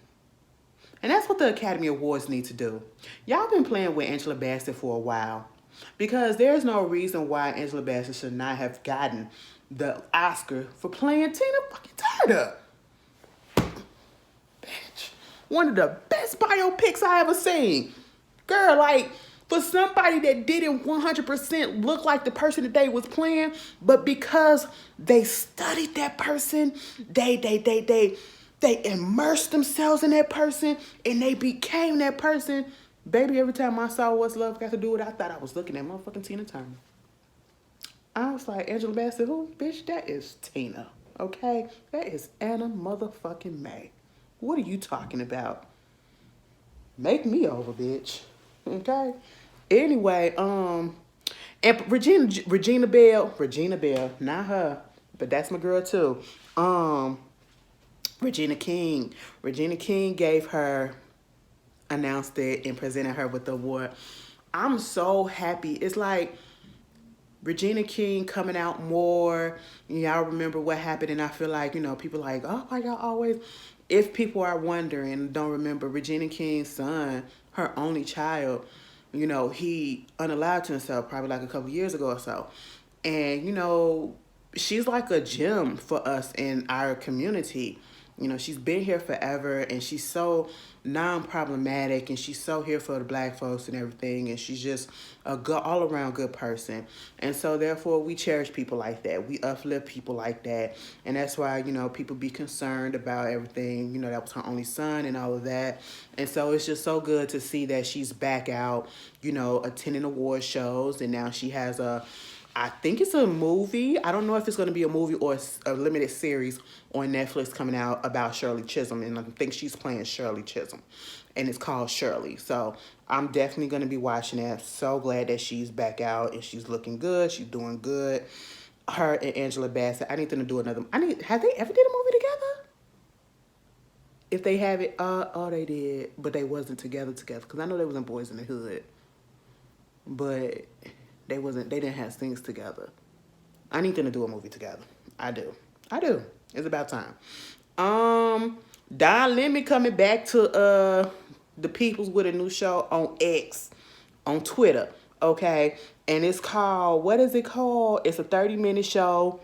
And that's what the Academy Awards need to do. Y'all been playing with Angela Bassett for a while. Because there's no reason why Angela Bassett should not have gotten the Oscar for playing Tina fucking Turner. Bitch. One of the best biopics I ever seen. Girl, like, for somebody that didn't 100% look like the person that they was playing, but because they studied that person, they immersed themselves in that person, and they became that person. Baby, every time I saw What's Love Got to Do with It, I thought I was looking at motherfucking Tina Turner. I was like, Angela Bassett, who? Bitch, that is Tina, okay? That is Anna motherfucking May. What are you talking about? Make me over, bitch, okay? Anyway, and Regina Bell, not her, but that's my girl too. Regina King gave her, announced it and presented her with the award. I'm so happy. It's like Regina King coming out more. Y'all remember what happened, and I feel like, people like, oh, why y'all always. If people are wondering, don't remember, Regina King's son, her only child, he unalived himself probably like a couple years ago or so. And, she's like a gem for us in our community. She's been here forever, and she's so non-problematic, and she's so here for the black folks and everything, and she's just a good, all-around good person. And so therefore we cherish people like that. We uplift people like that. And that's why, people be concerned about everything. That was her only son and all of that. And so it's just so good to see that she's back out, attending award shows, and now she has I think it's a movie. I don't know if it's going to be a movie or a limited series on Netflix coming out about Shirley Chisholm. And I think she's playing Shirley Chisholm. And it's called Shirley. So I'm definitely going to be watching that. So glad that she's back out and she's looking good. She's doing good. Her and Angela Bassett. I need them to do another. Have they ever did a movie together? If they have it, they did. But they wasn't together. Because I know they was in Boys in the Hood. But they didn't have things together. I need them to do a movie together. I do. It's about time. Don Lemon coming back to the peoples with a new show on X, on Twitter. Okay. And it's called, what is it called? It's a 30-minute show.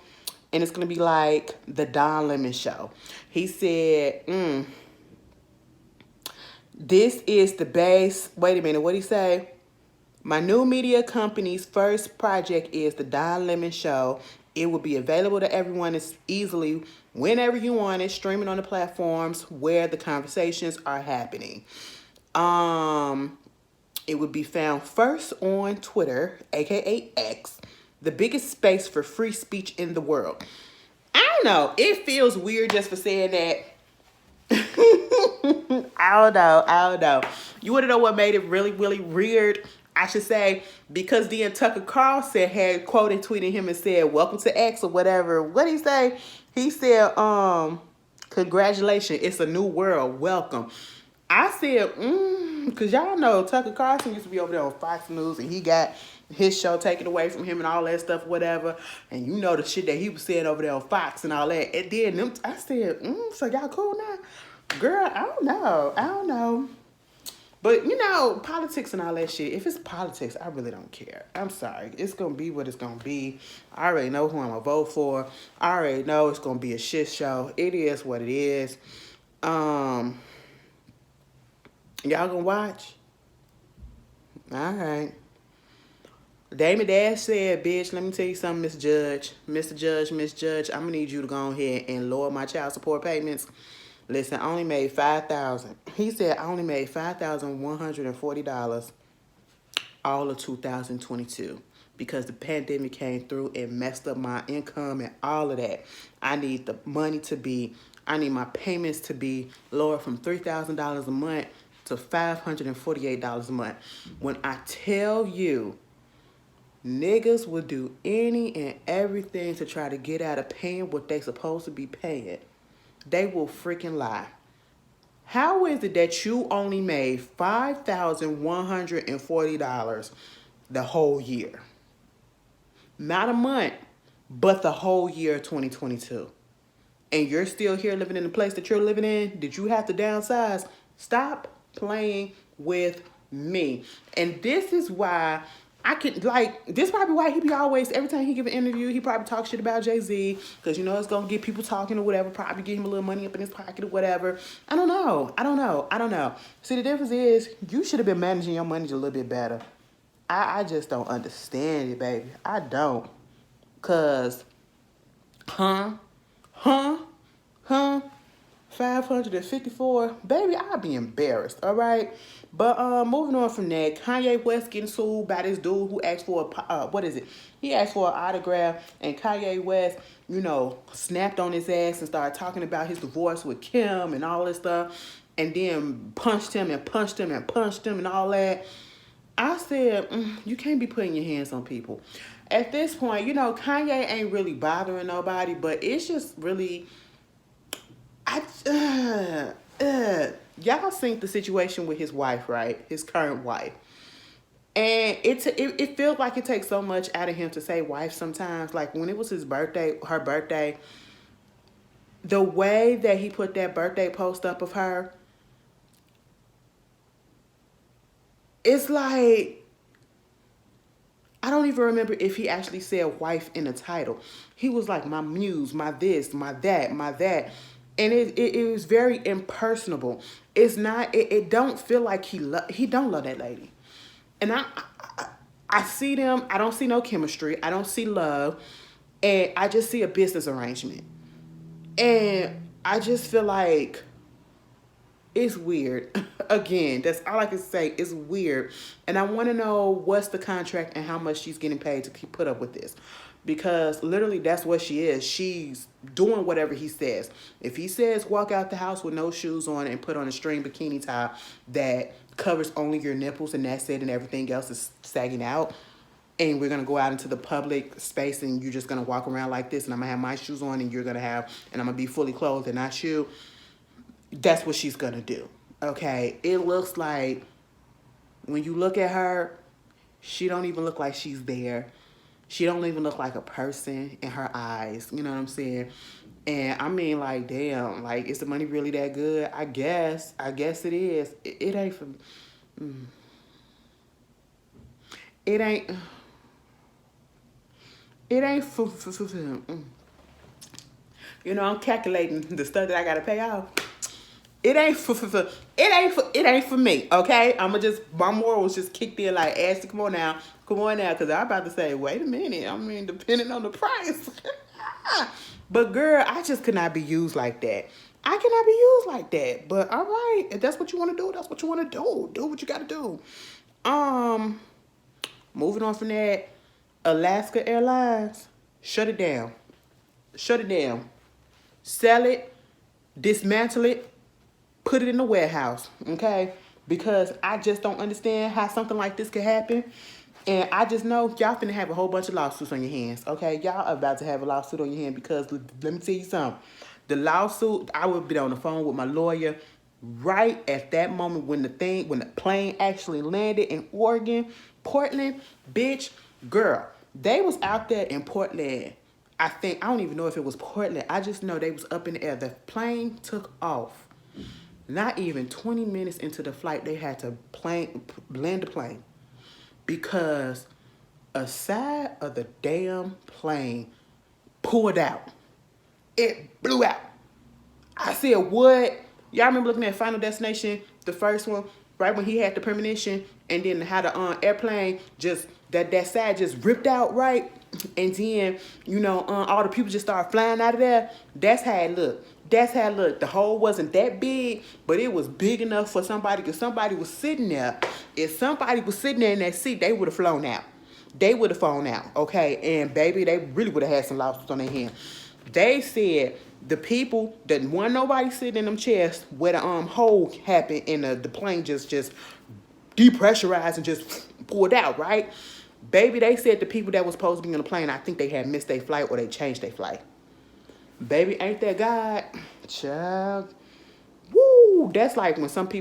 And it's gonna be like the Don Lemon show. He said, this is the base. Wait a minute, what'd he say? My new media company's first project is the Don Lemon Show. It will be available to everyone as easily whenever you want it, streaming on the platforms where the conversations are happening. It would be found first on Twitter, aka X, the biggest space for free speech in the world. I don't know. It feels weird just for saying that. I don't know. You want to know what made it really, really weird? I should say, because then Tucker Carlson had quoted tweeting him and said, welcome to X or whatever. What did he say? He said, congratulations, it's a new world, welcome. I said, because y'all know Tucker Carlson used to be over there on Fox News and he got his show taken away from him and all that stuff, whatever. And you know the shit that he was saying over there on Fox and all that. And then I said, so y'all cool now? Girl, I don't know. But, politics and all that shit, if it's politics, I really don't care. I'm sorry. It's going to be what it's going to be. I already know who I'm going to vote for. I already know it's going to be a shit show. It is what it is. Y'all going to watch? All right. Damon Dash said, bitch, let me tell you something, Miss Judge. Mr. Judge, Miss Judge, I'm going to need you to go ahead and lower my child support payments. Listen, I only made $5,000. He said I only made $5,140 all of 2022 because the pandemic came through and messed up my income and all of that. I need my payments to be lower from $3,000 a month to $548 a month. When I tell you, niggas will do any and everything to try to get out of paying what they supposed to be paying. They will freaking lie. How is it that you only made $5,140 the whole year? Not a month, but the whole year of 2022. And you're still here living in the place that you're living in? Did you have to downsize? Stop playing with me. And this is why this probably why he be always, every time he give an interview, he probably talk shit about Jay-Z, because it's going to get people talking or whatever, probably give him a little money up in his pocket or whatever. I don't know. See, the difference is, you should have been managing your money a little bit better. I just don't understand it, baby. I don't. Because, 554, baby, I'd be embarrassed, all right? But moving on from that, Kanye West getting sued by this dude who asked for he asked for an autograph, and Kanye West, snapped on his ass and started talking about his divorce with Kim and all this stuff, and then punched him and all that. I said, you can't be putting your hands on people. At this point, Kanye ain't really bothering nobody, but it's just really... y'all seen the situation with his wife, right? His current wife. And it feels like it takes so much out of him to say wife sometimes. Like when it was his birthday, her birthday, the way that he put that birthday post up of her, it's like, I don't even remember if he actually said wife in the title. He was like, my muse, my this, my that, my that. And it was very impersonable. It's not, it don't feel like he don't love that lady. And I see them, I don't see no chemistry. I don't see love. And I just see a business arrangement. And I just feel like it's weird. Again, that's all I can say. It's weird. And I want to know what's the contract and how much she's getting paid to keep put up with this. Because literally that's what she is. She's doing whatever he says. If he says walk out the house with no shoes on and put on a string bikini top that covers only your nipples and that's it and everything else is sagging out, and we're going to go out into the public space and you're just going to walk around like this and I'm going to have my shoes on and you're going to have, and I'm going to be fully clothed and not you, that's what she's going to do. Okay, it looks like when you look at her, she don't even look like she's there. She don't even look like a person in her eyes. You know what I'm saying? And I mean, like, damn, like, is the money really that good? I guess it is. It ain't for, it ain't, it ain't for you know, I'm calculating the stuff that I got to pay off. It ain't for me, okay? My morals just kicked in like, Ashley, come on now, because I'm about to say, wait a minute, I mean, depending on the price. But girl, I just could not be used like that. I cannot be used like that. But all right, if that's what you want to do, that's what you want to do. Do what you got to do. Moving on from that, Alaska Airlines, shut it down. Shut it down. Sell it, dismantle it, put it in the warehouse, okay? Because I just don't understand how something like this could happen. And I just know y'all finna have a whole bunch of lawsuits on your hands, okay? Y'all are about to have a lawsuit on your hand because let me tell you something. The lawsuit, I would be on the phone with my lawyer right at that moment when the plane actually landed in Portland, bitch, girl. They was out there in Portland. I don't even know if it was Portland. I just know they was up in the air. The plane took off. Not even 20 minutes into the flight, they had to land the plane because a side of the damn plane pulled out. It blew out. I said, what? Y'all remember looking at Final Destination, the first one, right when he had the premonition, and then how the airplane just, that side just ripped out, right? And then, you know, all the people just started flying out of there. That's how it looked. The hole wasn't that big, but it was big enough for somebody, because somebody was sitting there. If somebody was sitting there in that seat, they would have flown out. They would have flown out, okay? And baby, they really would have had some lawsuits on their hands. They said the people that wasn't nobody sitting in them chairs where the hole happened and the plane just depressurized and just pulled out, right? Baby, they said the people that was supposed to be on the plane, I think they had missed their flight or they changed their flight. Baby, ain't that God? Child. Woo! That's like when some of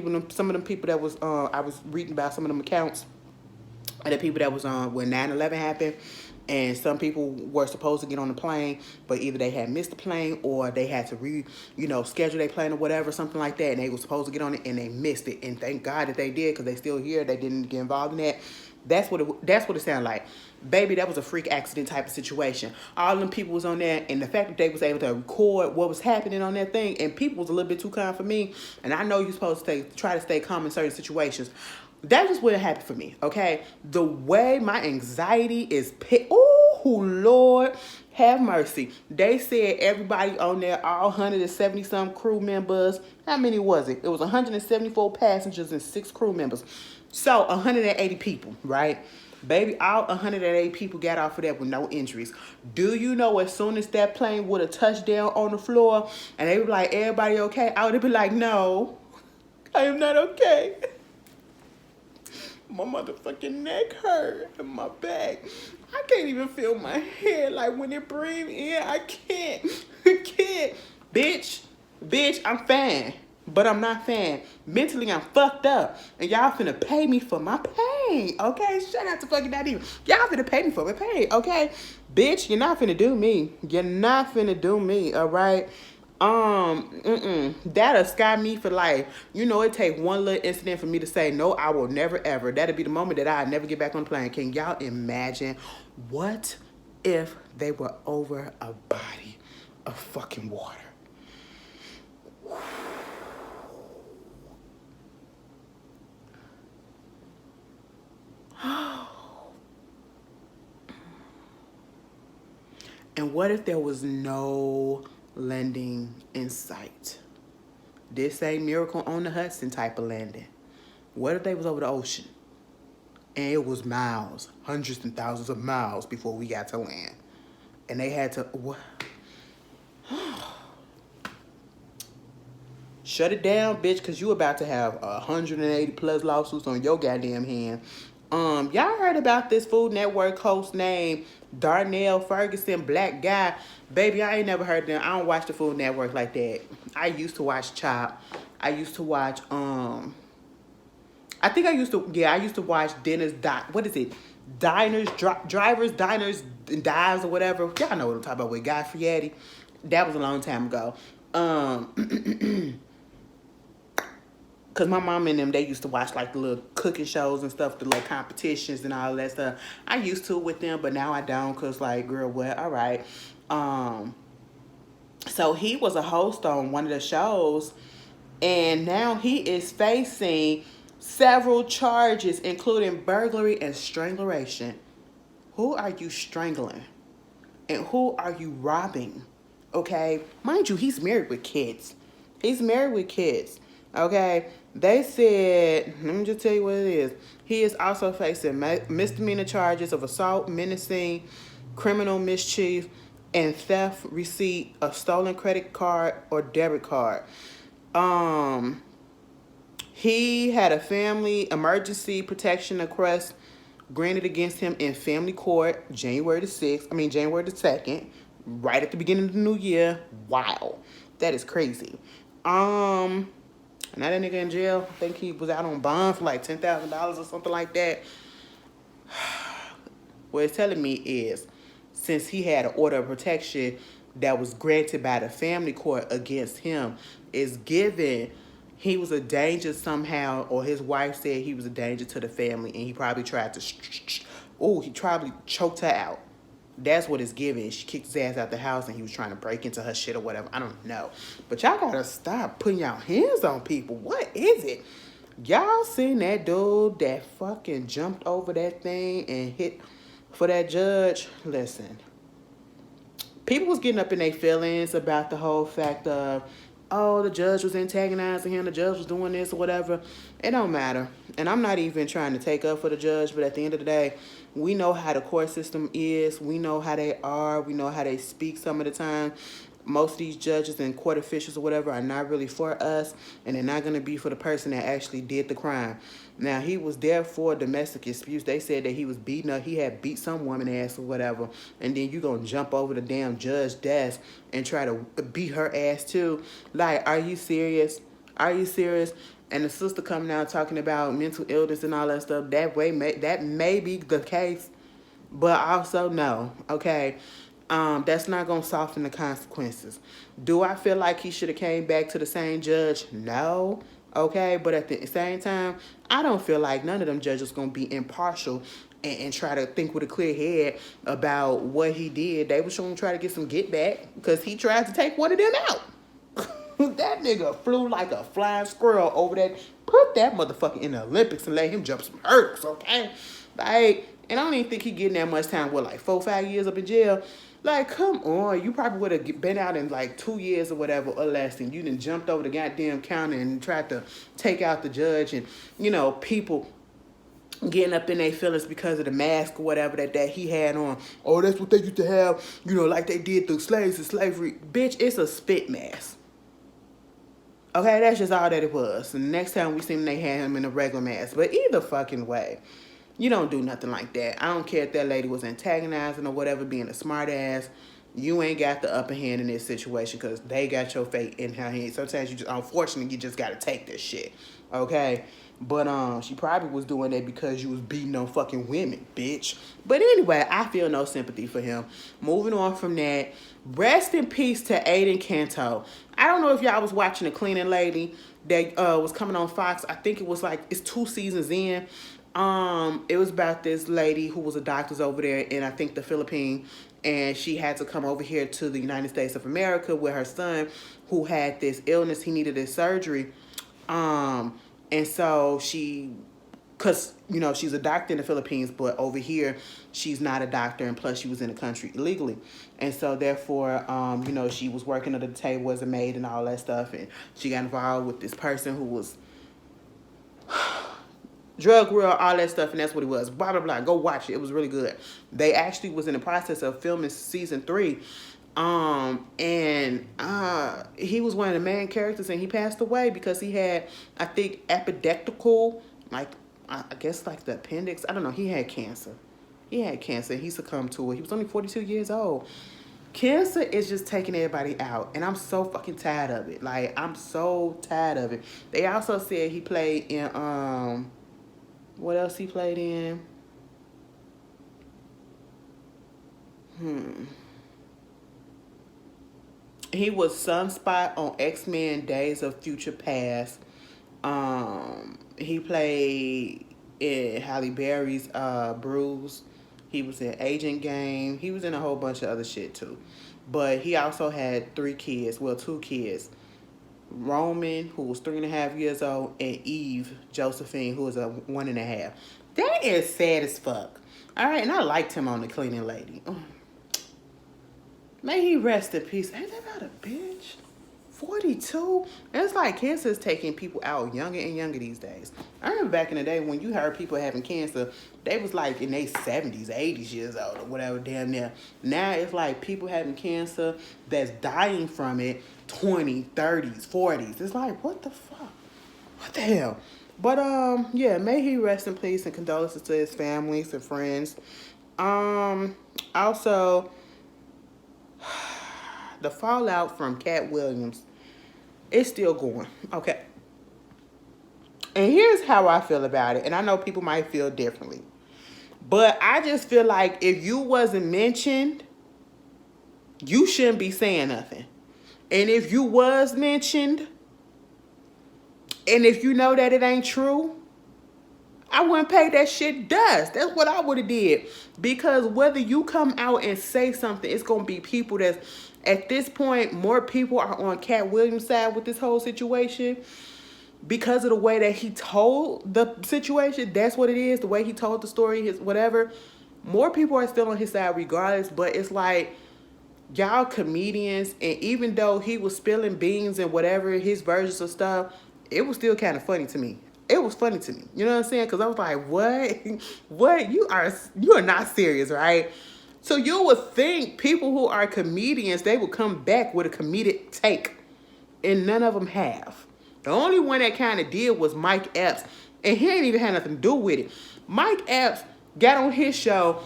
them people that was, I was reading about some of them accounts of the people that was on when 9/11 happened, and some people were supposed to get on the plane, but either they had missed the plane or they had to schedule their plane or whatever, something like that, and they were supposed to get on it and they missed it. And thank God that they did, because they still here. They didn't get involved in that. That's what it sounded like. Baby, that was a freak accident type of situation. All of them people was on there, and the fact that they was able to record what was happening on that thing, and people was a little bit too kind for me, and I know you're supposed to try to stay calm in certain situations. That just wouldn't happen for me, okay? The way my anxiety is oh, Lord, have mercy. They said everybody on there, all 170-some crew members. How many was it? It was 174 passengers and 6 crew members. So 180 people, right? Baby, all 180 people got off of that with no injuries. Do you know as soon as that plane would have touched down on the floor and they were like, everybody okay? I would have been like, no, I am not okay. My motherfucking neck hurt and my back. I can't even feel my head. Like when it breathes in, I can't. Bitch, I'm fine. But I'm not fine. Mentally, I'm fucked up. And y'all finna pay me for my pain. ain't. Okay, shout out to fucking not even. Y'all finna pay me for my pain. Okay, bitch, you're not finna do me. You're not finna do me. All right. That'll sky me for life. You know, it take one little incident for me to say no. I will never ever. That'll be the moment that I never get back on the plane. Can y'all imagine? What if they were over a body of fucking water? And what if there was no landing in sight? This ain't Miracle on the Hudson type of landing. What if they was over the ocean? And it was miles, hundreds and thousands of miles before we got to land. And they had to... What? Shut it down, bitch, because you about to have 180 plus lawsuits on your goddamn hand. Y'all heard about this Food Network host named Darnell Ferguson, black guy? Baby, I ain't never heard of them. I don't watch the Food Network like that. I used to watch Chop. I used to watch, I used to watch what is it? Drivers, Diners, and Dives or whatever. Y'all know what I'm talking about with Guy Fieri. That was a long time ago. Cause my mom and them, they used to watch like the little cooking shows and stuff, the little competitions and all that stuff. I used to with them, but now I don't, cause like, girl, what? All right. So he was a host on one of the shows, and now he is facing several charges, including burglary and strangulation. Who are you strangling? And who are you robbing? Okay, mind you, he's married with kids. Okay, they said, let me just tell you what it is. He is also facing misdemeanor charges of assault, menacing, criminal mischief, and theft receipt of stolen credit card or debit card. He had a family emergency protection request granted against him in family court January the 2nd, right at the beginning of the new year. Wow, that is crazy. Now that nigga in jail. I think he was out on bond for like $10,000 or something like that. What it's telling me is, since he had an order of protection that was granted by the family court against him, is given he was a danger somehow, or his wife said he was a danger to the family, and he probably tried to, he probably choked her out. That's what it's giving. She kicked his ass out the house and he was trying to break into her shit or whatever. I don't know. But y'all gotta stop putting y'all hands on people. What is it? Y'all seen that dude that fucking jumped over that thing and hit for that judge? Listen. People was getting up in their feelings about the whole fact of, oh, the judge was antagonizing him, the judge was doing this or whatever. It don't matter. And I'm not even trying to take up for the judge, but at the end of the day, we know how the court system is. We know how they are. We know how they speak some of the time. Most of these judges and court officials or whatever are not really for us, and they're not going to be for the person that actually did the crime. Now, he was there for domestic disputes. They said that he was beating up. He had beat some woman ass or whatever, and then you going to jump over the damn judge's desk and try to beat her ass too. Like, are you serious? Are you serious? And the sister coming out talking about mental illness and all that stuff, that may be the case, but also no, okay? That's not going to soften the consequences. Do I feel like he should have came back to the same judge? No, okay? But at the same time, I don't feel like none of them judges going to be impartial and try to think with a clear head about what he did. They was going to try to get some get back because he tried to take one of them out. That nigga flew like a flying squirrel over that. Put that motherfucker in the Olympics and let him jump some hurdles, okay? Like, and I don't even think he getting that much time. What, like 4-5 years up in jail? Like, come on. You probably would have been out in like 2 years or whatever or less, and you done jumped over the goddamn counter and tried to take out the judge, and, you know, people getting up in their feelings because of the mask or whatever that he had on. Oh, that's what they used to have, you know, like they did through slaves and slavery. Bitch, it's a spit mask. Okay, that's just all that it was. And the next time we see him, they had him in a regular mask. But either fucking way, you don't do nothing like that. I don't care if that lady was antagonizing or whatever, being a smart ass. You ain't got the upper hand in this situation because they got your fate in her hands. Sometimes you just, unfortunately, you just got to take this shit. Okay. But she probably was doing that because you was beating on fucking women, bitch. But anyway, I feel no sympathy for him. Moving on from that, rest in peace to Aiden Canto. I don't know if y'all was watching the cleaning lady that was coming on Fox. I think it was like it's 2 seasons in. It was about this lady who was a doctor's over there in I think the Philippines, and she had to come over here to the United States of America with her son, who had this illness. He needed this surgery. And so because, she's a doctor in the Philippines, but over here, she's not a doctor, and plus she was in the country illegally. And so therefore, she was working under the table as a maid and all that stuff, and she got involved with this person who was drug world, all that stuff, and that's what it was. Blah, blah, blah. Go watch it. It was really good. They actually was in the process of filming season 3. And he was one of the main characters, and he passed away because he had, I think, epidectical, like, I guess like the appendix. I don't know. He had cancer. He succumbed to it. He was only 42 years old. Cancer is just taking everybody out, and I'm so fucking tired of it. Like, I'm so tired of it. They also said he played in, what else he played in? He was Sunspot on X-Men Days of Future Past. He played in Halle Berry's Bruise. He was in Agent Game. He was in a whole bunch of other shit too. But he also had 3 kids. Well, 2 kids. Roman, who was 3.5 years old, and Eve Josephine, who was a 1.5. That is sad as fuck. All right, and I liked him on The Cleaning Lady. May he rest in peace. Ain't that about a bitch? 42? It's like cancer is taking people out younger and younger these days. I remember back in the day when you heard people having cancer, they was like in their 70s, 80s years old or whatever, damn near. Now it's like people having cancer that's dying from it 20s, 30s, 40s. It's like, what the fuck? What the hell? But yeah, may he rest in peace, and condolences to his families and friends. Also, the fallout from Cat Williams is still going. Okay. And here's how I feel about it. And I know people might feel differently. But I just feel like if you wasn't mentioned, you shouldn't be saying nothing. And if you was mentioned, and if you know that it ain't true, I wouldn't pay that shit dust. That's what I would have did. Because whether you come out and say something, it's going to be people that's, at this point, more people are on Cat Williams' side with this whole situation. Because of the way that he told the situation, that's what it is. The way he told the story, his whatever. More people are still on his side regardless. But it's like, y'all comedians, and even though he was spilling beans and whatever, his versions of stuff, it was still kind of funny to me. It was funny to me. You know what I'm saying? Because I was like, what? What? You are not serious, right? So you would think people who are comedians, they would come back with a comedic take. And none of them have. The only one that kind of did was Mike Epps. And he ain't even had nothing to do with it. Mike Epps got on his show,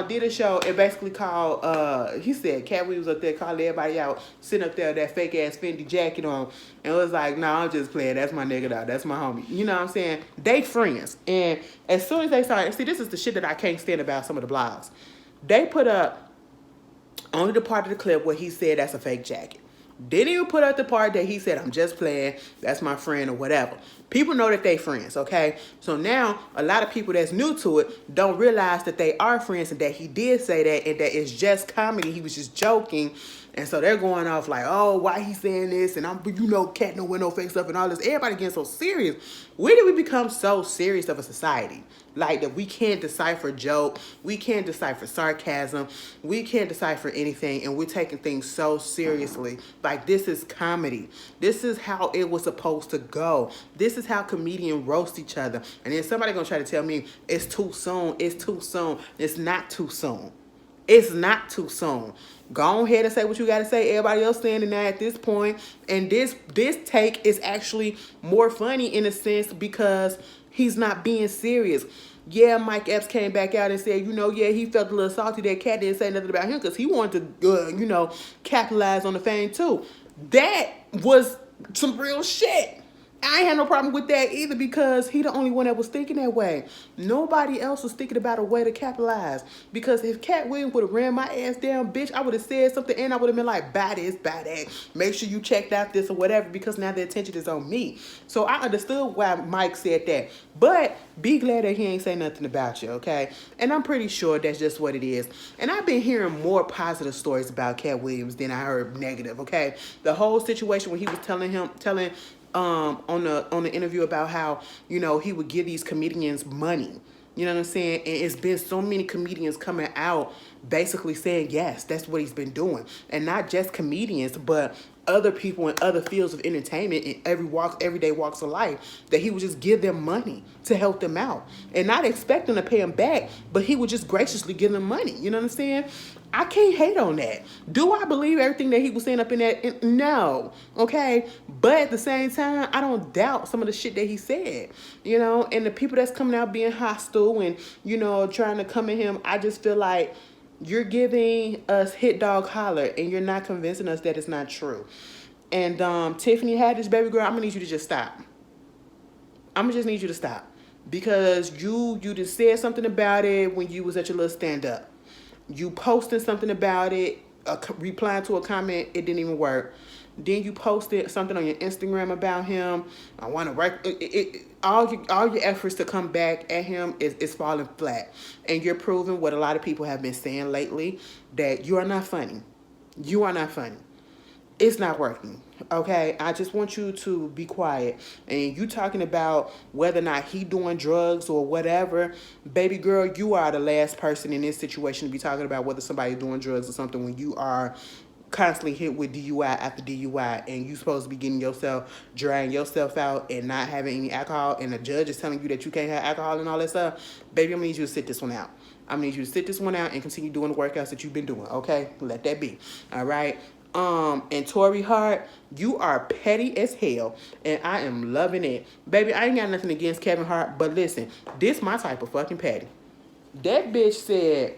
did a show and basically called, he said, Cat Williams up there called everybody out, sitting up there with that fake ass Fendi jacket on, and it was like, no, I'm just playing, that's my nigga dog, that's my homie. You know what I'm saying? They friends. And as soon as they started, see, this is the shit that I can't stand about some of the blogs. They put up only the part of the clip where he said that's a fake jacket. Didn't even put up the part that he said, I'm just playing, that's my friend or whatever. People know that they friends, okay? So now, a lot of people that's new to it don't realize that they are friends and that he did say that and that it's just comedy, he was just joking. And so they're going off like, oh, why he saying this? And Cat no wear no fake stuff and all this. Everybody getting so serious. When did we become so serious of a society? Like that we can't decipher joke, we can't decipher sarcasm, we can't decipher anything, and we're taking things so seriously. Like, this is comedy. This is how it was supposed to go. This is how comedians roast each other. And then somebody gonna try to tell me it's too soon, it's too soon. It's not too soon. It's not too soon. Go ahead and say what you got to say. Everybody else standing there at this point. And this take is actually more funny in a sense because he's not being serious. Yeah, Mike Epps came back out and said, yeah, he felt a little salty that Cat didn't say nothing about him because he wanted to, capitalize on the fame too. That was some real shit. I ain't had no problem with that either because he the only one that was thinking that way. Nobody else was thinking about a way to capitalize. Because if Cat Williams would have ran my ass down, bitch, I would have said something and I would have been like, buy this, buy that. Make sure you checked out this or whatever because now the attention is on me. So I understood why Mike said that. But be glad that he ain't say nothing about you, okay? And I'm pretty sure that's just what it is. And I've been hearing more positive stories about Cat Williams than I heard negative, okay? The whole situation when he was telling on the interview about how, you know, he would give these comedians money. You know what I'm saying? And it's been so many comedians coming out basically saying, yes, that's what he's been doing. And not just comedians, but other people in other fields of entertainment in everyday walks of life, that he would just give them money to help them out. And not expect them to pay him back, but he would just graciously give them money. You know what I'm saying? I can't hate on that. Do I believe everything that he was saying up in that? No. Okay? But at the same time, I don't doubt some of the shit that he said. You know? And the people that's coming out being hostile and, you know, trying to come at him, I just feel like you're giving us hit dog holler and you're not convincing us that it's not true. And Tiffany Haddish, baby girl, I'm going to need you to just stop. I'm going to just need you to stop. Because you just said something about it when you was at your little stand-up. You posted something about it, replying to a comment, it didn't even work. Then you posted something on your Instagram about him. I want to all your efforts to come back at him is falling flat. And you're proving what a lot of people have been saying lately, that you are not funny. You are not funny. It's not working. Okay, I just want you to be quiet. And you talking about whether or not he doing drugs or whatever, baby girl, you are the last person in this situation to be talking about whether somebody's doing drugs or something when you are constantly hit with DUI after DUI and you supposed to be getting yourself, drying yourself out and not having any alcohol, and the judge is telling you that you can't have alcohol and all that stuff. Baby, I'm gonna need you to sit this one out. I'm gonna need you to sit this one out and continue doing the workouts that you've been doing. Okay, let that be. All right. And Tori Hart, you are petty as hell, and I am loving it. Baby, I ain't got nothing against Kevin Hart, but listen, this my type of fucking petty. That bitch said,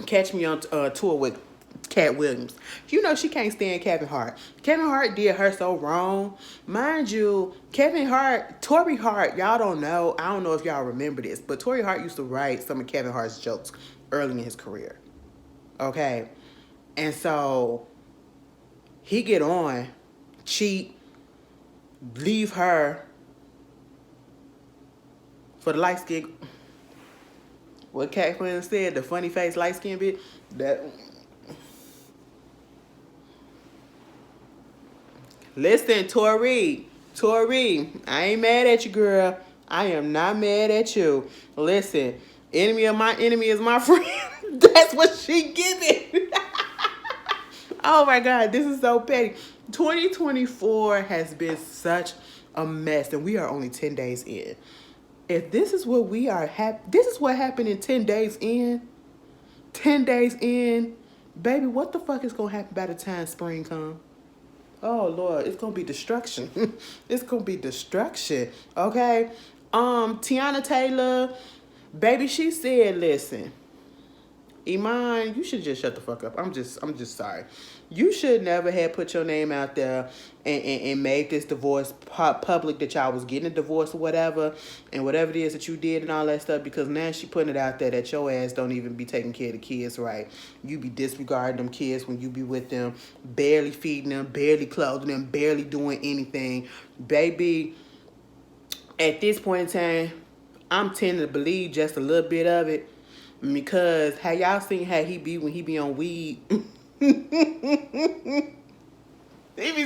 catch me on tour with Cat Williams. You know she can't stand Kevin Hart. Kevin Hart did her so wrong. Mind you, Tori Hart, y'all don't know. I don't know if y'all remember this, but Tori Hart used to write some of Kevin Hart's jokes early in his career. Okay? And so he get on, cheat, leave her for the light skin. What Cat Williams said, the funny face light skin bitch. Listen, Tori, I ain't mad at you, girl. I am not mad at you. Listen, enemy of my enemy is my friend. That's what she giving. Oh my God, this is so petty. 2024 has been such a mess, and we are only 10 days in. If this is what this is what happened in 10 days in. 10 days in, baby, what the fuck is gonna happen by the time spring comes? Oh Lord, it's gonna be destruction. It's gonna be destruction. Okay. Tiana Taylor, baby, she said, listen, Iman, you should just shut the fuck up. I'm just sorry. You should never have put your name out there and made this divorce public, that y'all was getting a divorce or whatever, and whatever it is that you did and all that stuff, because now she putting it out there that your ass don't even be taking care of the kids right. You be disregarding them kids when you be with them, barely feeding them, barely clothing them, barely doing anything. Baby, at this point in time, I'm tending to believe just a little bit of it. Because have y'all seen how he be when he be on weed? He be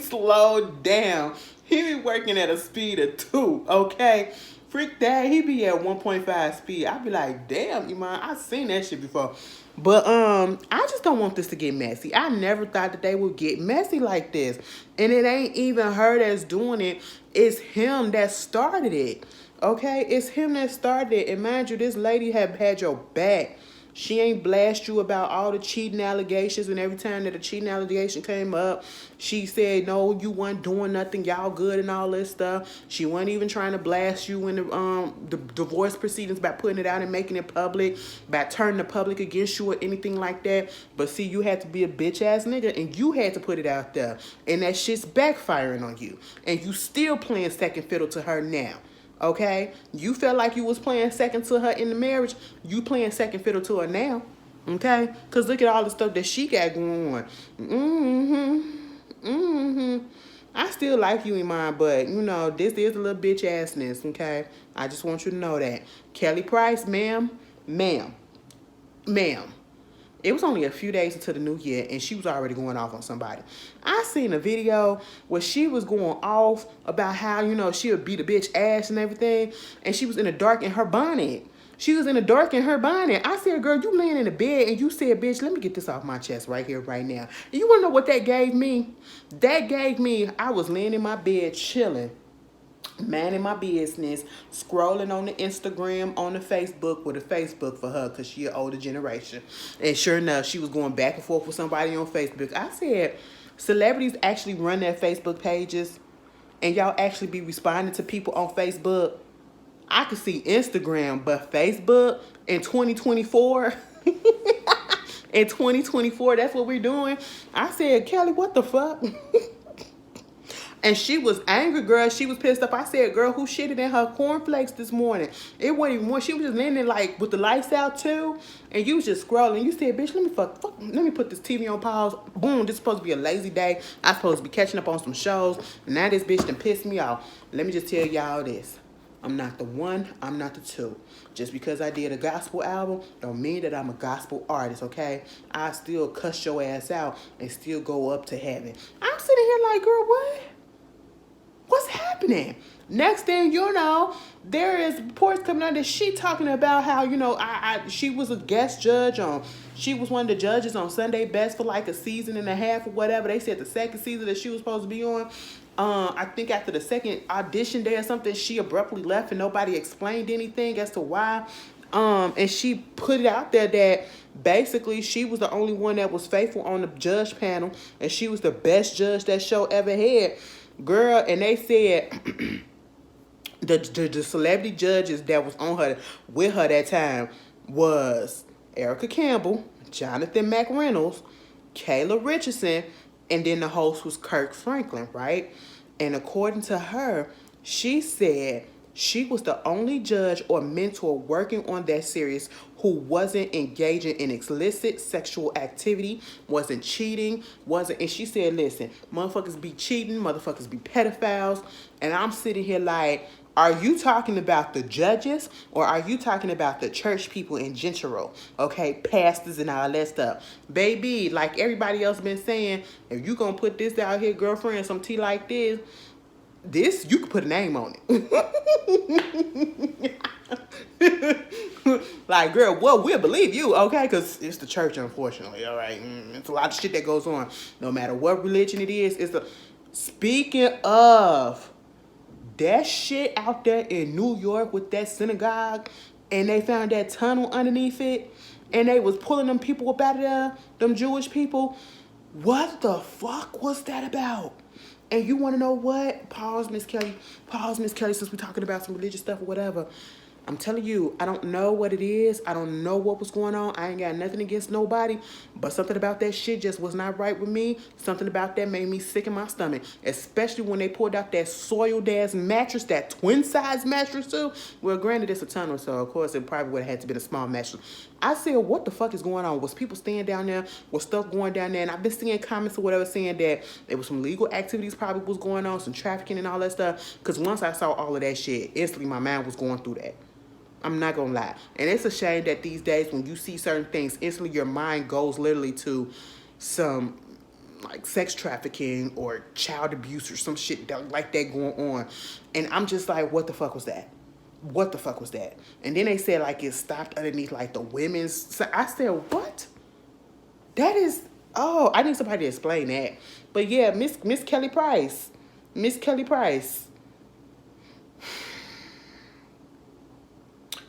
slowed down. He be working at a speed of 2, okay? Freak that. He be at 1.5 speed. I be like, damn, Iman, I seen that shit before. But I just don't want this to get messy. I never thought that they would get messy like this. And it ain't even her that's doing it. It's him that started it. Okay? It's him that started it. And mind you, this lady had your back. She ain't blast you about all the cheating allegations, and every time that a cheating allegation came up, she said, no, you weren't doing nothing, y'all good and all this stuff. She wasn't even trying to blast you in the divorce proceedings by putting it out and making it public, by turning the public against you or anything like that. But see, you had to be a bitch ass nigga, and you had to put it out there, and that shit's backfiring on you, and you still playing second fiddle to her now. Okay, you felt like you was playing second to her in the marriage. You playing second fiddle to her now. Okay, cause look at all the stuff that she got going on. I still like you, Iman, but you know this is a little bitch assness. Okay, I just want you to know that. Kelly Price, ma'am. It was only a few days into the new year, and she was already going off on somebody. I seen a video where she was going off about how, you know, she would beat a bitch ass and everything, and she was in the dark in her bonnet. I said, girl, you laying in the bed, and you said, bitch, let me get this off my chest right here, right now. And you want to know what that gave me? That gave me, I was laying in my bed chilling, minding my business, scrolling on the Instagram, on the Facebook, with a Facebook for her, because she an older generation. And sure enough, she was going back and forth with somebody on Facebook. I said, celebrities actually run their Facebook pages, and y'all actually be responding to people on Facebook. I could see Instagram, but Facebook in 2024, in 2024, that's what we're doing. I said, Kelly, what the fuck? And she was angry, girl. She was pissed off. I said, girl, who shitted in her cornflakes this morning? It wasn't even more. She was just laying there like with the lights out too. And you was just scrolling. You said, bitch, let me put this TV on pause. Boom, this is supposed to be a lazy day. I'm supposed to be catching up on some shows. Now this bitch done pissed me off. Let me just tell y'all this. I'm not the one, I'm not the two. Just because I did a gospel album don't mean that I'm a gospel artist, okay? I still cuss your ass out and still go up to heaven. I'm sitting here like, girl, what? What's happening? Next thing you know, there is reports coming out that she talking about how, you know, she was a guest judge on, she was one of the judges on Sunday Best for like a season and a half or whatever. They said the second season that she was supposed to be on. I think after the second audition day or something, she abruptly left and nobody explained anything as to why. And she put it out there that basically she was the only one that was faithful on the judge panel, and she was the best judge that show ever had. Girl, and they said the celebrity judges that was on her with her that time was Erica Campbell, Jonathan McReynolds, Kayla Richardson, and then the host was Kirk Franklin, right? And according to her, she said she was the only judge or mentor working on that series who wasn't engaging in explicit sexual activity, wasn't cheating, and she said, listen, motherfuckers be cheating, motherfuckers be pedophiles, and I'm sitting here like, are you talking about the judges or are you talking about the church people in general? Okay, pastors and all that stuff. Baby, like everybody else been saying, if you gonna put this out here, girlfriend, some tea like this, you can put a name on it. Like, girl, well, we'll believe you, okay? Because it's the church, unfortunately, all right? It's a lot of shit that goes on. No matter what religion it is, Speaking of that shit out there in New York with that synagogue, and they found that tunnel underneath it, and they was pulling them people up out of there, them Jewish people. What the fuck was that about? And you want to know what? Pause, Miss Kelly, since we're talking about some religious stuff or whatever. I'm telling you, I don't know what it is. I don't know what was going on. I ain't got nothing against nobody, but something about that shit just was not right with me. Something about that made me sick in my stomach, especially when they pulled out that soiled ass mattress, that twin size mattress too. Well, granted, it's a tunnel, so of course it probably would have had to be a small mattress. I said, what the fuck is going on? Was people staying down there? Was stuff going down there? And I've been seeing comments or whatever saying that there was some legal activities probably was going on, some trafficking and all that stuff. Because once I saw all of that shit, instantly my mind was going through that. I'm not gonna lie. And it's a shame that these days when you see certain things, instantly your mind goes literally to some like sex trafficking or child abuse or some shit like that going on. And I'm just like, what the fuck was that? What the fuck was that? And then they said like it stopped underneath like the women's. So I said, what? That is, oh, I need somebody to explain that. But yeah, Miss Kelly Price.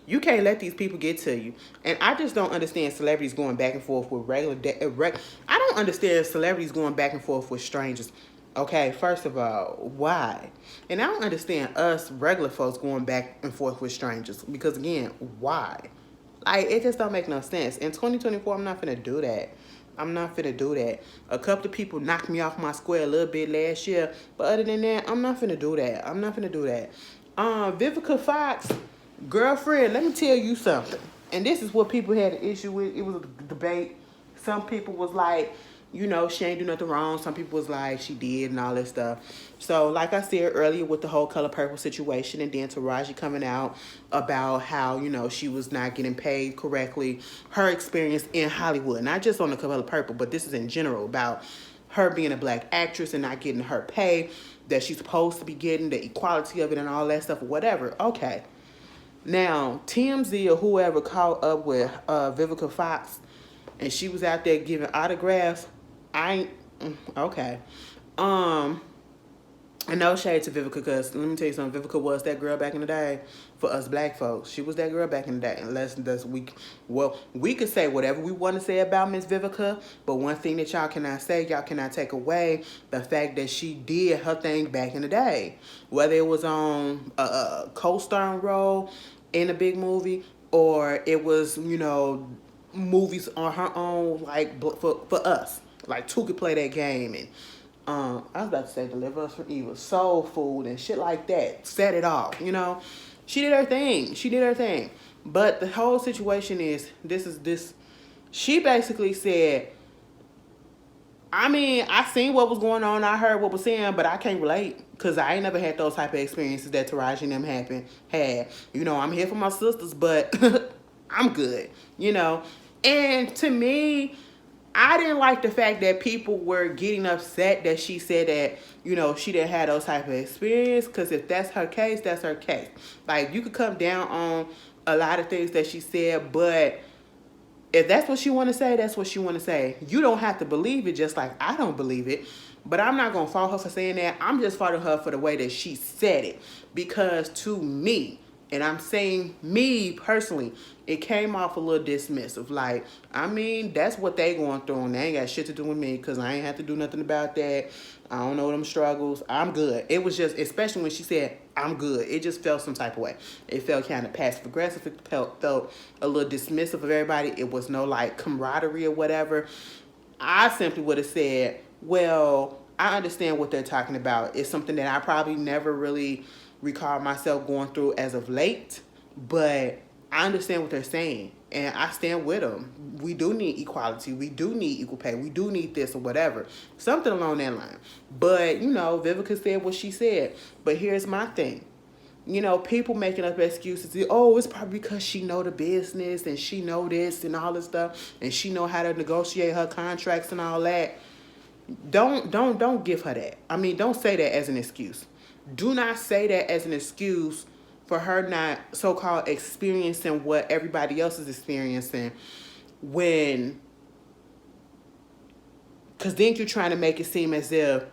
You can't let these people get to you. And I just don't understand celebrities going back and forth with I don't understand celebrities going back and forth with strangers. Okay, first of all, why? And I don't understand us regular folks going back and forth with strangers because again, why? Like it just don't make no sense. In 2024, I'm not gonna do that. I'm not finna do that. A couple of people knocked me off my square a little bit last year, but other than that, I'm not finna do that. I'm not finna do that. Vivica Fox, girlfriend, let me tell you something. And this is what people had an issue with. It was a debate. Some people was like, she ain't do nothing wrong. Some people was like, she did and all that stuff. So, like I said earlier with the whole Color Purple situation and then Taraji coming out about how, she was not getting paid correctly. Her experience in Hollywood, not just on the Color Purple, but this is in general about her being a black actress and not getting her pay that she's supposed to be getting, the equality of it and all that stuff or whatever. Okay. Now, TMZ or whoever caught up with Vivica Fox and she was out there giving autographs. Okay. And no shade to Vivica, because let me tell you something. Vivica was that girl back in the day for us black folks. She was that girl back in the day. We could say whatever we want to say about Miss Vivica, but one thing that y'all cannot take away the fact that she did her thing back in the day. Whether it was on a co-starring role in a big movie or it was, movies on her own, like for us. Like Two could play that game and I was about to say deliver us from evil, soul food and shit like that. Set it off, She did her thing. She did her thing. But the whole situation is this. She basically said, I seen what was going on. I heard what was saying, but I can't relate because I ain't never had those type of experiences that Taraji and them had. I'm here for my sisters, but I'm good, And to me, I didn't like the fact that people were getting upset that she said that, she didn't have those type of experience. Because if that's her case, that's her case. Like, you could come down on a lot of things that she said, but if that's what she want to say, that's what she want to say. You don't have to believe it, just like I don't believe it. But I'm not going to fault her for saying that. I'm just faulting her for the way that she said it. Because to me, and I'm saying me personally, it came off a little dismissive. Like, that's what they going through and they ain't got shit to do with me because I ain't have to do nothing about that. I don't know them struggles. I'm good. It was just, especially when she said, I'm good. It just felt some type of way. It felt kind of passive aggressive. It felt a little dismissive of everybody. It was no like camaraderie or whatever. I simply would have said, well, I understand what they're talking about. It's something that I probably never really recall myself going through as of late, but I understand what they're saying and I stand with them. We do need equality. We do need equal pay. We do need this or whatever. Something along that line. But, Vivica said what she said. But here's my thing. People making up excuses. It's probably because she know the business and she know this and all this stuff and she know how to negotiate her contracts and all that. Don't give her that. Don't say that as an excuse. Do not say that as an excuse for her not so-called experiencing what everybody else is experiencing because then you're trying to make it seem as if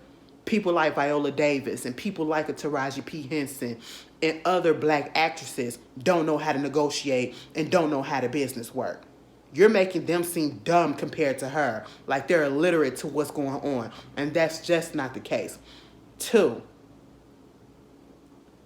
people like Viola Davis and people like a Taraji P. Henson and other black actresses don't know how to negotiate and don't know how the business work. You're making them seem dumb compared to her, like they're illiterate to what's going on, and that's just not the case. 2,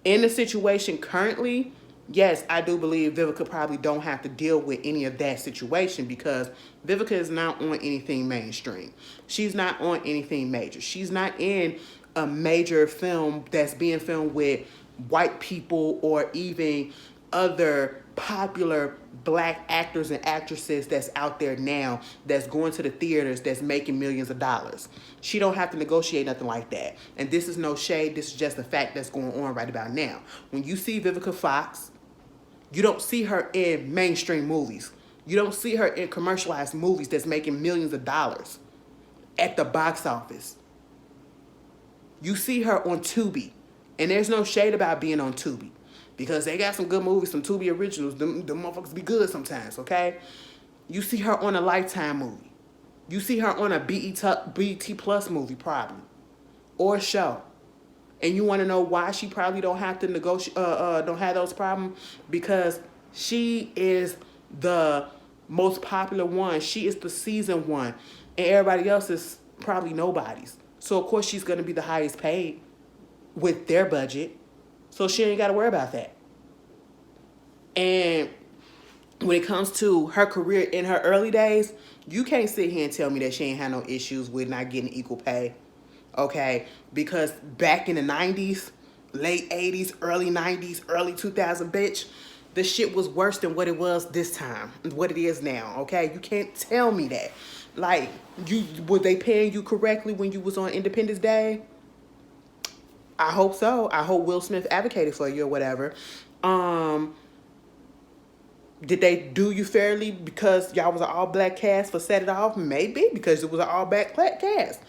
in the situation currently, yes, I do believe Vivica probably don't have to deal with any of that situation because Vivica is not on anything mainstream. She's not on anything major. She's not in a major film that's being filmed with white people or even other popular black actors and actresses that's out there now that's going to the theaters that's making millions of dollars. She don't have to negotiate nothing like that. And this is no shade. This is just a fact that's going on right about now. When you see Vivica Fox, you don't see her in mainstream movies. You don't see her in commercialized movies that's making millions of dollars at the box office. You see her on Tubi. And there's no shade about being on Tubi. Because they got some good movies, some Tubi originals. Them motherfuckers be good sometimes, okay? You see her on a Lifetime movie. You see her on a BET Plus movie probably. Or show. And you want to know why she probably don't have to negotiate, don't have those problems? Because She is the most popular one. She is the season one. And everybody else is probably nobody's. So, of course, she's going to be the highest paid with their budget. So, she ain't got to worry about that. And when it comes to her career in her early days, you can't sit here and tell me that she ain't had no issues with not getting equal pay. Okay? Because back in the 90s, late 80s, early 90s, early 2000, bitch, the shit was worse than what it was this time, what it is now. Okay? You can't tell me that. Like, were they paying you correctly when you was on Independence Day? I hope so. I hope Will Smith advocated for you or whatever. Did they do you fairly because y'all was an all-black cast for Set It Off? Maybe, because it was an all-black cast.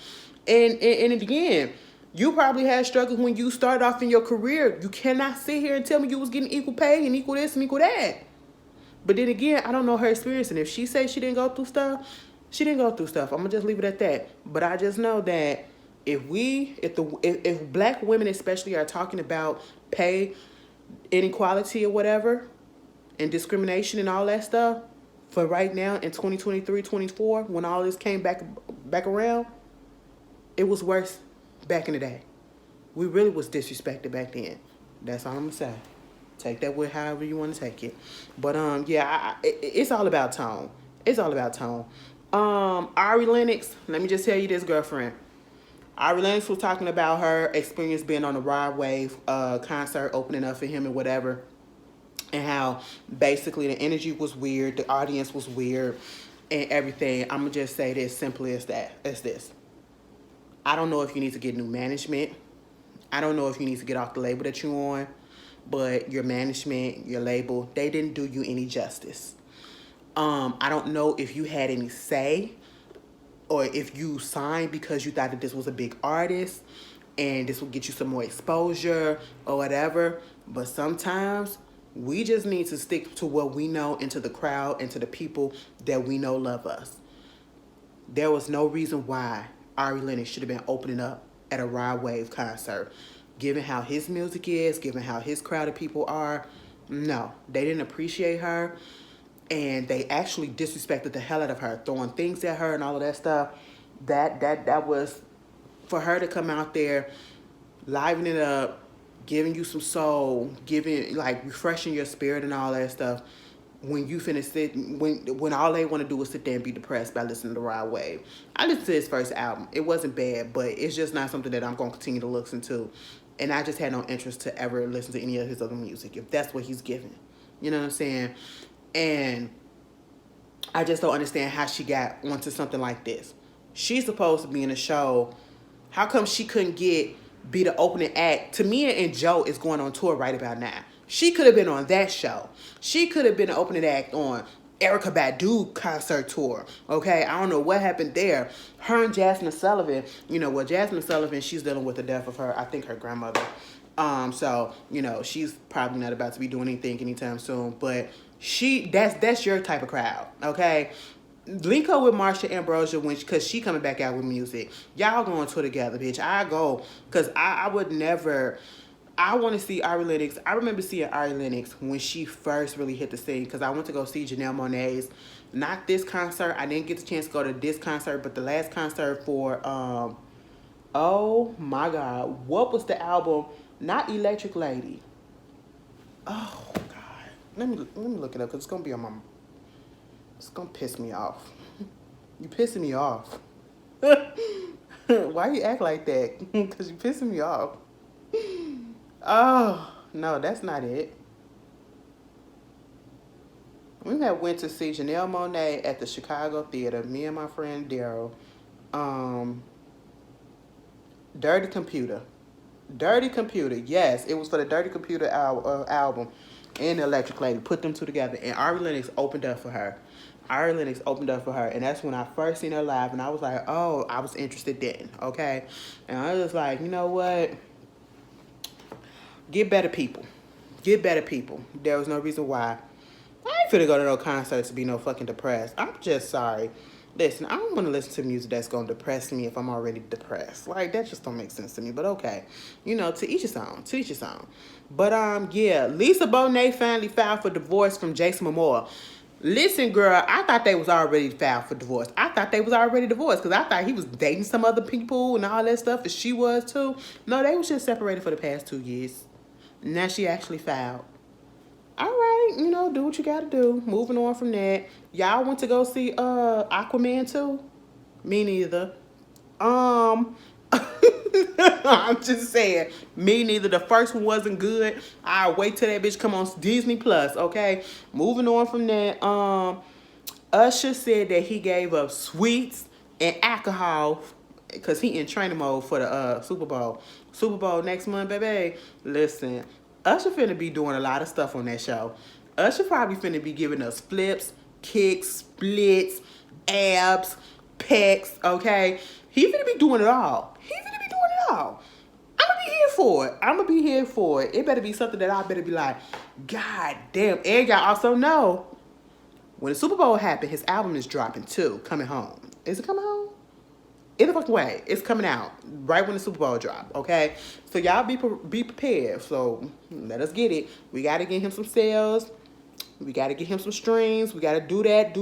And again, you probably had struggles when you started off in your career. You cannot sit here and tell me you was getting equal pay and equal this and equal that. But then again, I don't know her experience. And if she says she didn't go through stuff, she didn't go through stuff. I'm going to just leave it at that. But I just know that if black women especially are talking about pay inequality or whatever, and discrimination and all that stuff, for right now in 2023, 24, when all this came back around, it was worse back in the day. We really was disrespected back then. That's all I'm gonna say. Take that with however you want to take it. But yeah, it's all about tone. It's all about tone. Ari Lennox, let me just tell you this, girlfriend. Ari Lennox was talking about her experience being on the Rod Wave concert, opening up for him and whatever. And how basically the energy was weird, the audience was weird, and everything. I'm going to just say this simply as this. I don't know if you need to get new management. I don't know if you need to get off the label that you're on. But your management, your label, they didn't do you any justice. I don't know if you had any say or if you signed because you thought that this was a big artist and this would get you some more exposure or whatever. But sometimes we just need to stick to what we know and to the crowd and to the people that we know love us. There was no reason why Ari Lennox should have been opening up at a Rod Wave concert. Given how his music is, given how his crowd of people are, no, they didn't appreciate her. And they actually disrespected the hell out of her, throwing things at her and all of that stuff. That was, for her to come out there, livening it up, giving you some soul, refreshing your spirit and all that stuff. When you finish when all they want to do is sit there and be depressed by listening to Rod Wave. I listened to his first album. It wasn't bad, but it's just not something that I'm going to continue to listen to. And I just had no interest to ever listen to any of his other music, if that's what he's giving. You know what I'm saying? And I just don't understand how she got onto something like this. She's supposed to be in a show. How come she couldn't be the opening act? Tamia and Joe is going on tour right about now. She could have been on that show. She could have been the opening act on Erykah Badu concert tour. Okay, I don't know what happened there. Her and Jasmine Sullivan, Jasmine Sullivan, she's dealing with the death of her grandmother. So, she's probably not about to be doing anything anytime soon. But that's your type of crowd, okay? Link her with Marsha Ambrosia because she coming back out with music. Y'all going to tour together, bitch. I go because I would never. I want to see Ari Lennox. I remember seeing Ari Lennox when she first really hit the scene because I went to go see Janelle Monáe's. Not this concert. I didn't get the chance to go to this concert, but the last concert for oh my God, what was the album? Not Electric Lady. Oh God, let me look it up because it's gonna be on my. It's gonna piss me off. You pissing me off. Why you act like that? Because you pissing me off. Oh, no, that's not it. We had went to see Janelle Monáe at the Chicago Theater, me and my friend Daryl. Dirty Computer. Dirty Computer, yes. It was for the Dirty Computer album and the Electric Lady. Put them two together. And Ari Lennox opened up for her. And that's when I first seen her live. And I was like, oh, I was interested then, okay? And I was like, you know what? Get better people. There was no reason why. I ain't finna go to no concerts to be no fucking depressed. I'm just sorry. Listen, I don't want to listen to music that's gonna depress me if I'm already depressed. Like that just don't make sense to me. But okay, to each his own. To each his own. But yeah, Lisa Bonet finally filed for divorce from Jason Momoa. Listen, girl, I thought they was already filed for divorce. I thought they was already divorced because I thought he was dating some other people and all that stuff, and she was too. No, they was just separated for the past 2 years. Now she actually filed. All right, do what you gotta do. Moving on from that. Y'all went to go see Aquaman too? Me neither. Um I'm just saying, me neither. The first one wasn't good. I'll wait till that bitch come on Disney Plus, okay? Moving on from that. Usher said that he gave up sweets and alcohol because he in training mode for the Super Bowl. Super Bowl next month, baby. Listen, Usher finna be doing a lot of stuff on that show. Usher probably finna be giving us flips, kicks, splits, abs, pecs, okay? He finna be doing it all. He finna be doing it all. I'ma be here for it. I'ma be here for it. It better be something that I better be like, God damn. And y'all also know, when the Super Bowl happened, his album is dropping too, Coming Home. Is it coming home? Either fucking way, it's coming out right when the Super Bowl drop, okay? So y'all be prepared. So let us get it. We got to get him some sales. We got to get him some streams. We got to do that,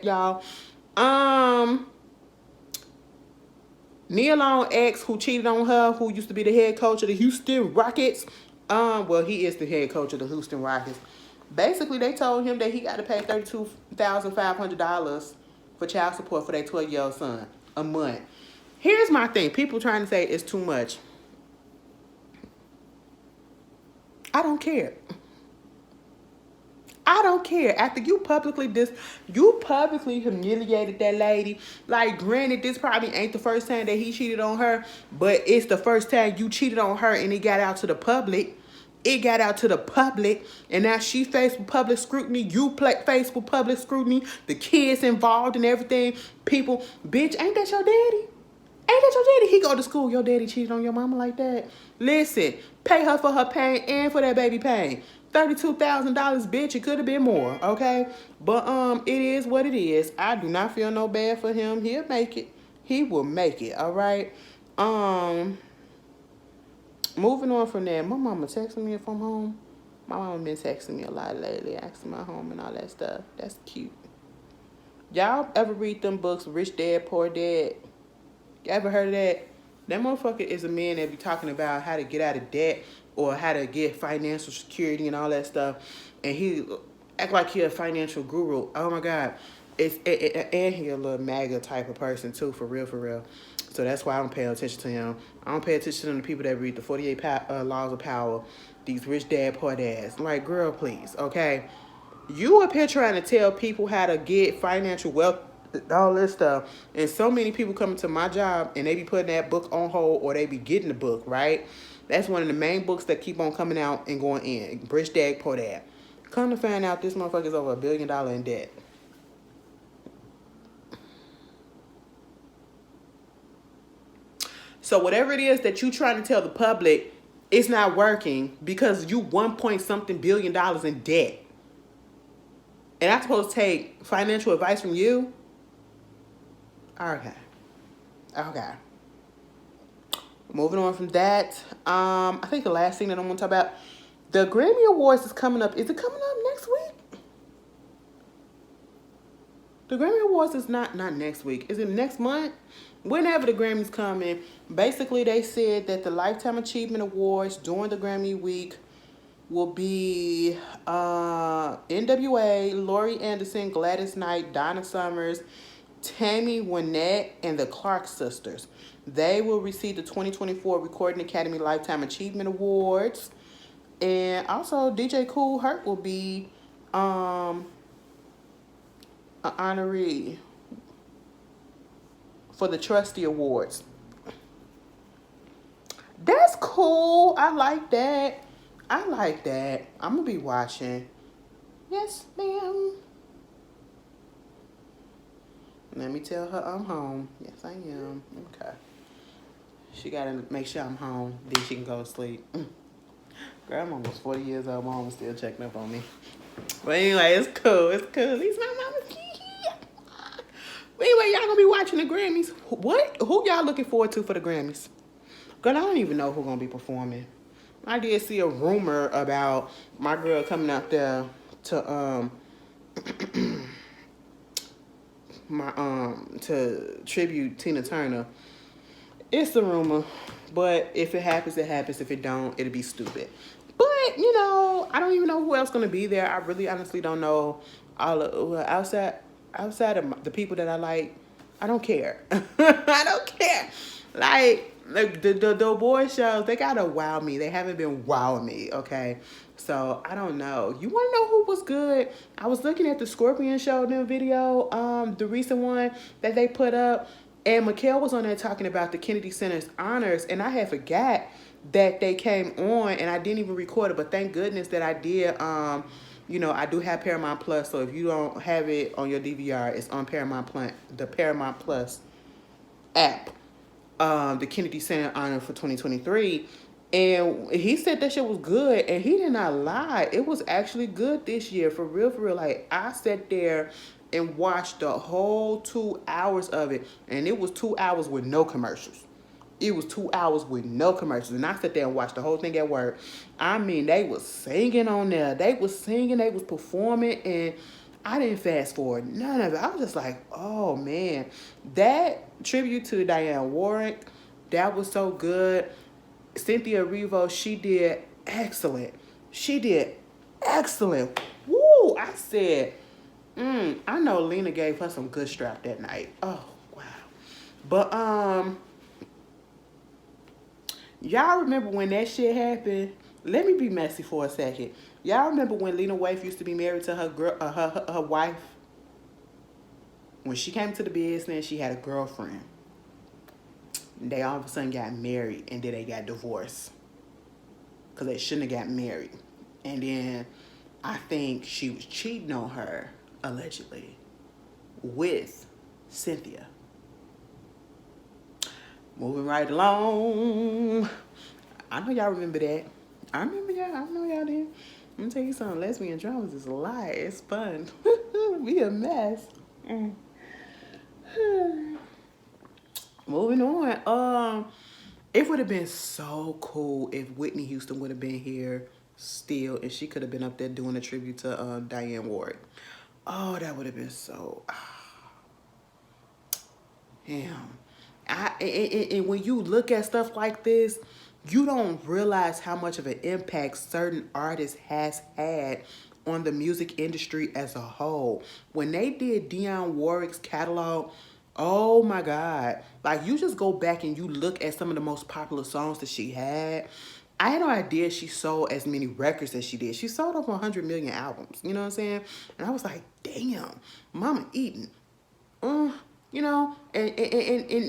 y'all. Nia Long ex who cheated on her, who used to be the head coach of the Houston Rockets. Well, he is the head coach of the Houston Rockets. Basically, they told him that he got to pay $32,500 for child support for their 12-year-old son a month. Here's my thing. People trying to say it's too much. I don't care. I don't care. After you publicly humiliated that lady. Like, granted, this probably ain't the first time that he cheated on her, but it's the first time you cheated on her and it got out to the public. It got out to the public, and now she faced with public scrutiny. You faced with public scrutiny. The kids involved and everything. People, bitch, ain't that your daddy? Ain't that your daddy? He go to school. Your daddy cheated on your mama like that? Listen, pay her for her pain and for that baby pain. $32,000, bitch. It could have been more, okay? But it is what it is. I do not feel no bad for him. He'll make it. He will make it, all right? Moving on from there, my mama texting me if I'm home. My mama been texting me a lot lately, asking my home and all that stuff. That's cute. Y'all ever read them books, Rich Dad, Poor Dad? You ever heard of that? That motherfucker is a man that be talking about how to get out of debt or how to get financial security and all that stuff. And he act like he a financial guru. Oh my God. And he a little MAGA type of person too, for real. So that's why I don't pay attention to him. I don't pay attention to the people that read the 48 Laws of Power, these Rich Dad, Poor Dads. I'm like, girl, please, okay? You up here trying to tell people how to get financial wealth, all this stuff, and so many people coming to my job and they be putting that book on hold or they be getting the book, right? That's one of the main books that keep on coming out and going in. Rich Dad, Poor Dad. Come to find out, this motherfucker's over $1 billion in debt. So whatever it is that you trying to tell the public, it's not working because you 1 point something billion in debt. And I'm supposed to take financial advice from you? Okay. Moving on from that. I think the last thing that I want to talk about, the Grammy Awards is coming up. Is it coming up next week? The Grammy Awards is not next week. Is it next month? Whenever the Grammys come in, basically they said that the Lifetime Achievement Awards during the Grammy week will be NWA, Laurie Anderson, Gladys Knight, Donna Summers, Tammy Wynette, and the Clark Sisters. They will receive the 2024 Recording Academy Lifetime Achievement Awards. And also DJ Kool Herc will be an honorary for the Trustee Awards. That's cool. I like that. I'm going to be watching. Yes, ma'am. Let me tell her I'm home. Yes, I am. Okay. She got to make sure I'm home. Then she can go to sleep. Girl, I'm almost 40 years old. My mama's still checking up on me. But anyway, it's cool. At least my mama's here. Anyway, y'all gonna be watching the Grammys. What? Who y'all looking forward to for the Grammys? Girl, I don't even know who gonna be performing. I did see a rumor about my girl coming out there to to tribute Tina Turner. It's a rumor, but if it happens, it happens. If it don't, it'll be stupid. But I don't even know who else gonna be there. I really, honestly don't know. All of, well, outside of the people that I like, I don't care. I don't care. Like the boy shows, they gotta wow me. They haven't been wowing me. Okay, so I don't know. You wanna know who was good? I was looking at the Scorpion show new video, the recent one that they put up. And Mikhail was on there talking about the Kennedy Center's honors, and I had forgot that they came on, and I didn't even record it, but thank goodness that I did. I do have Paramount Plus, so if you don't have it on your DVR, it's on the Paramount Plus app, the Kennedy Center honor for 2023. And he said that shit was good, and he did not lie. It was actually good this year, for real, for real. Like, I sat there and watched the whole 2 hours of it, and it was 2 hours with no commercials. It was 2 hours with no commercials, and I sat there and watched the whole thing at work. I mean, they was singing on there. They was singing, they was performing, and I didn't fast forward none of it. I was just like, oh, man. That tribute to Diane Warwick, that was so good. Cynthia Erivo, she did excellent. She did excellent. Woo! I said, I know Lena gave her some good strap that night. Oh, wow. But, y'all remember when that shit happened? Let me be messy for a second. Y'all remember when Lena Waithe used to be married to her wife? When she came to the business, she had a girlfriend. They all of a sudden got married, and then they got divorced because they shouldn't have got married. And then I think she was cheating on her, allegedly, with Cynthia. Moving right along. I know y'all remember that. I remember y'all. I know y'all did. Let me tell you something. Lesbian dramas is a lie. It's fun. We a mess. Moving on. It would have been so cool if Whitney Houston would have been here still, and she could have been up there doing a tribute to Diane Warwick. Oh, that would have been so. Damn. And when you look at stuff like this, you don't realize how much of an impact certain artists has had on the music industry as a whole. When they did Dionne Warwick's catalog, oh my God. Like, you just go back and you look at some of the most popular songs that she had. I had no idea she sold as many records as she did. She sold over 100 million albums. You know what I'm saying? And I was like, damn, Mama eating. And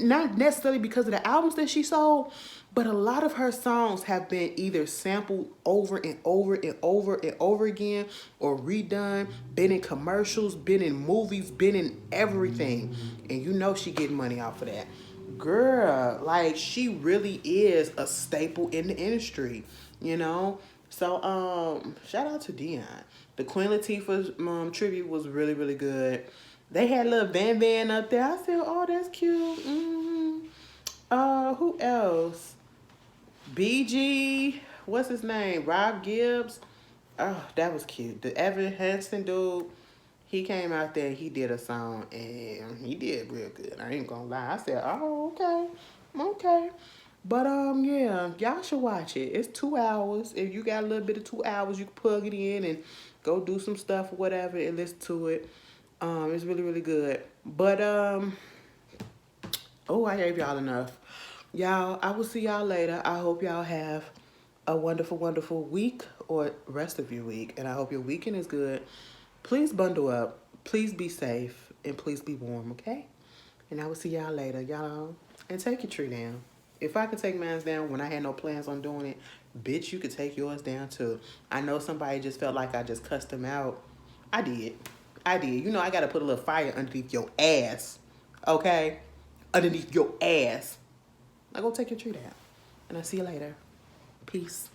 not necessarily because of the albums that she sold, but a lot of her songs have been either sampled over and over and over and over again, or redone, been in commercials, been in movies, been in everything. And she getting money off of that. Girl, like, she really is a staple in the industry, So, shout out to Dionne. The Queen Latifah's tribute was really, really good. They had a little Van up there. I said, oh, that's cute. Who else? BG, what's his name? Rob Gibbs. Oh, that was cute. The Evan Hansen dude, he came out there, he did a song, and he did real good. I ain't gonna lie. I said, oh, okay. But, yeah, y'all should watch it. It's 2 hours. If you got a little bit of 2 hours, you can plug it in and go do some stuff or whatever and listen to it. It's really, really good. But, I gave y'all enough. Y'all, I will see y'all later. I hope y'all have a wonderful, wonderful week or rest of your week. And I hope your weekend is good. Please bundle up. Please be safe. And please be warm, okay? And I will see y'all later, y'all. And take your tree down. If I could take mine down when I had no plans on doing it, bitch, you could take yours down too. I know somebody just felt like I just cussed them out. I did. I got to put a little fire underneath your ass. Okay? Underneath your ass. Now go take your tree down. And I'll see you later. Peace.